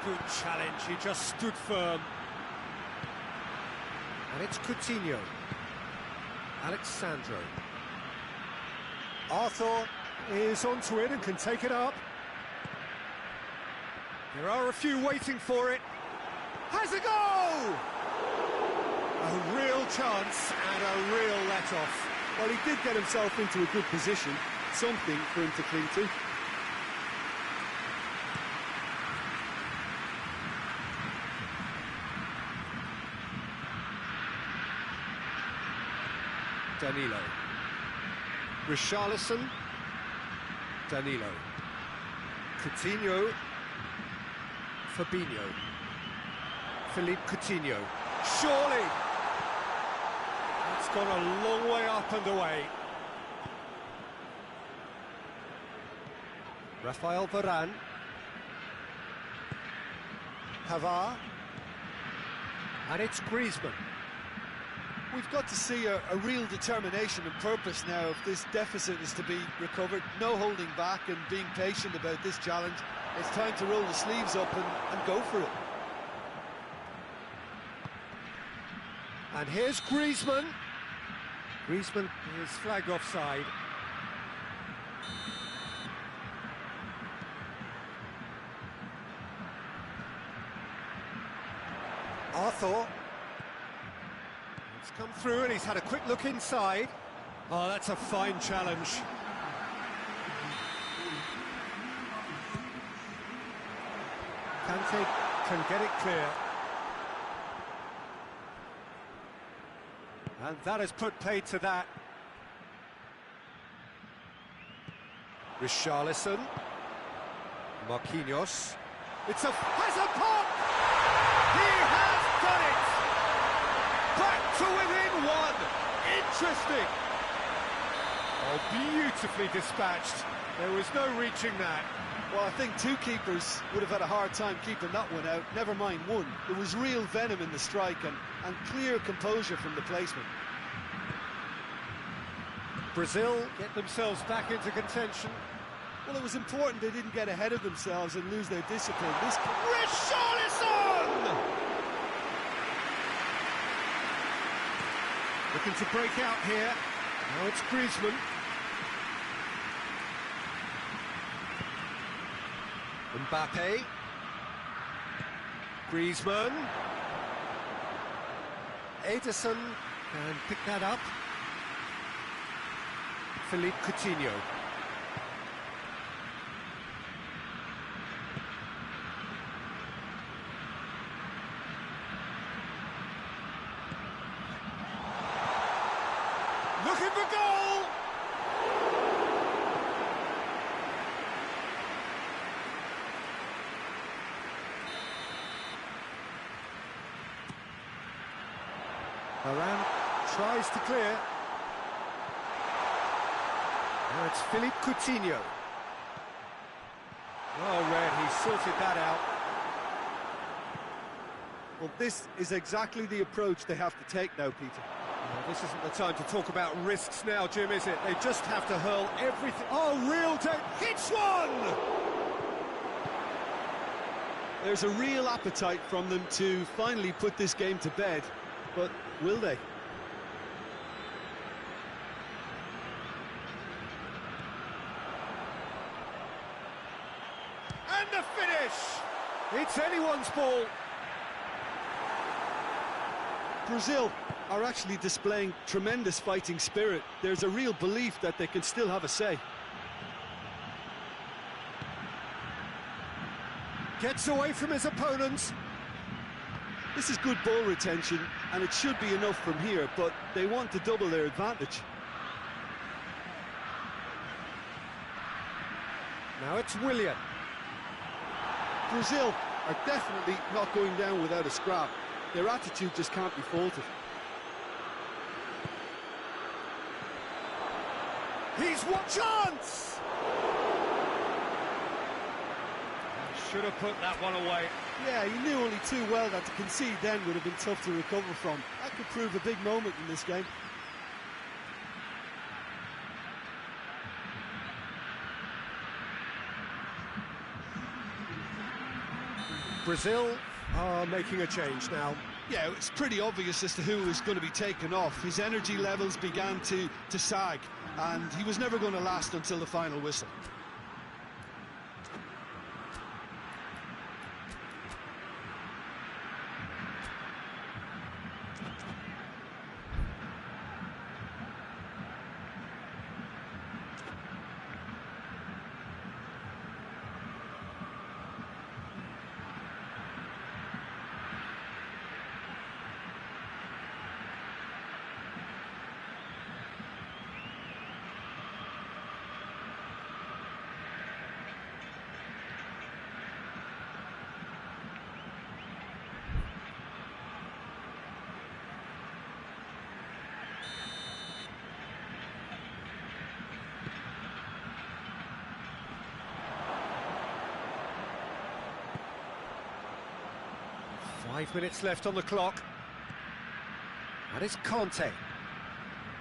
Good challenge, he just stood firm. And it's Coutinho. Alexandro. Arthur is onto it and can take it up. There are a few waiting for it. Has a goal! A real chance and a real let-off. Well, he did get himself into a good position. Something for him to cling to. Danilo. Richarlison. Danilo. Coutinho. Fabinho. Philippe Coutinho. Surely! It's gone a long way up and away. Rafael Varane. Pavard. And it's Griezmann. We've got to see a real determination and purpose now if this deficit is to be recovered. No holding back and being patient about this challenge. It's time to roll the sleeves up and go for it. And here's Griezmann. Griezmann is flagged offside. Arthur. It's come through and he's had a quick look inside. Oh, that's a fine challenge. Kante can get it clear. And that has put paid to that. Richarlison. Marquinhos. Has a pop! He has done it! Back to within one! Interesting! Oh, beautifully dispatched. There was no reaching that. Well, I think two keepers would have had a hard time keeping that one out, never mind one. There was real venom in the strike and clear composure from the placement. Brazil get themselves back into contention. Well, it was important they didn't get ahead of themselves and lose their discipline. Richarlison! Looking to break out here. Now it's Griezmann. Mbappe. Griezmann. Ederson can pick that up. Philippe Coutinho. Looking for goal! Varane tries to clear. Now it's Philippe Coutinho. Well read, he sorted that out. Well, this is exactly the approach they have to take now, Peter. Well, this isn't the time to talk about risks now, Jim, is it? They just have to hurl everything. Oh, real hits one! There's a real appetite from them to finally put this game to bed, but will they? And the finish! It's anyone's ball. Brazil are actually displaying tremendous fighting spirit. There's a real belief that they can still have a say. Gets away from his opponents. This is good ball retention, and it should be enough from here, but they want to double their advantage. Now it's Willian. Brazil are definitely not going down without a scrap. Their attitude just can't be faulted. He's one chance! Should have put that one away. Yeah, he knew only too well that to concede then would have been tough to recover from. That could prove a big moment in this game. Brazil are making a change now. Yeah, it's pretty obvious as to who was going to be taken off. His energy levels began to sag, and he was never going to last until the final whistle. Five minutes left on the clock. That is Conte.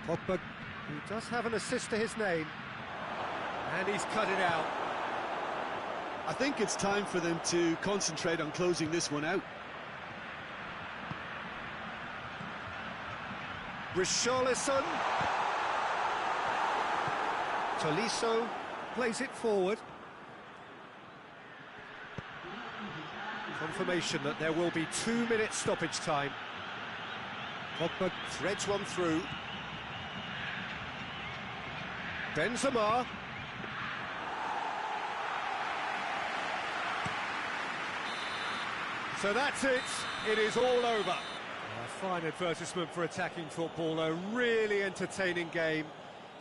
Pogba, who does have an assist to his name. And he's cut it out. I think it's time for them to concentrate on closing this one out. Richarlison. Tolisso plays it forward. Confirmation that there will be 2 minutes stoppage time. Pogba threads one through. Benzema. So that's it. It is all over. A fine advertisement for attacking football. A really entertaining game.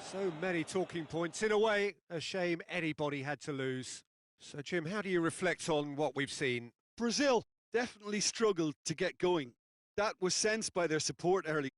So many talking points. In a way, a shame anybody had to lose. So, Jim, how do you reflect on what we've seen? Brazil definitely struggled to get going. That was sensed by their support early.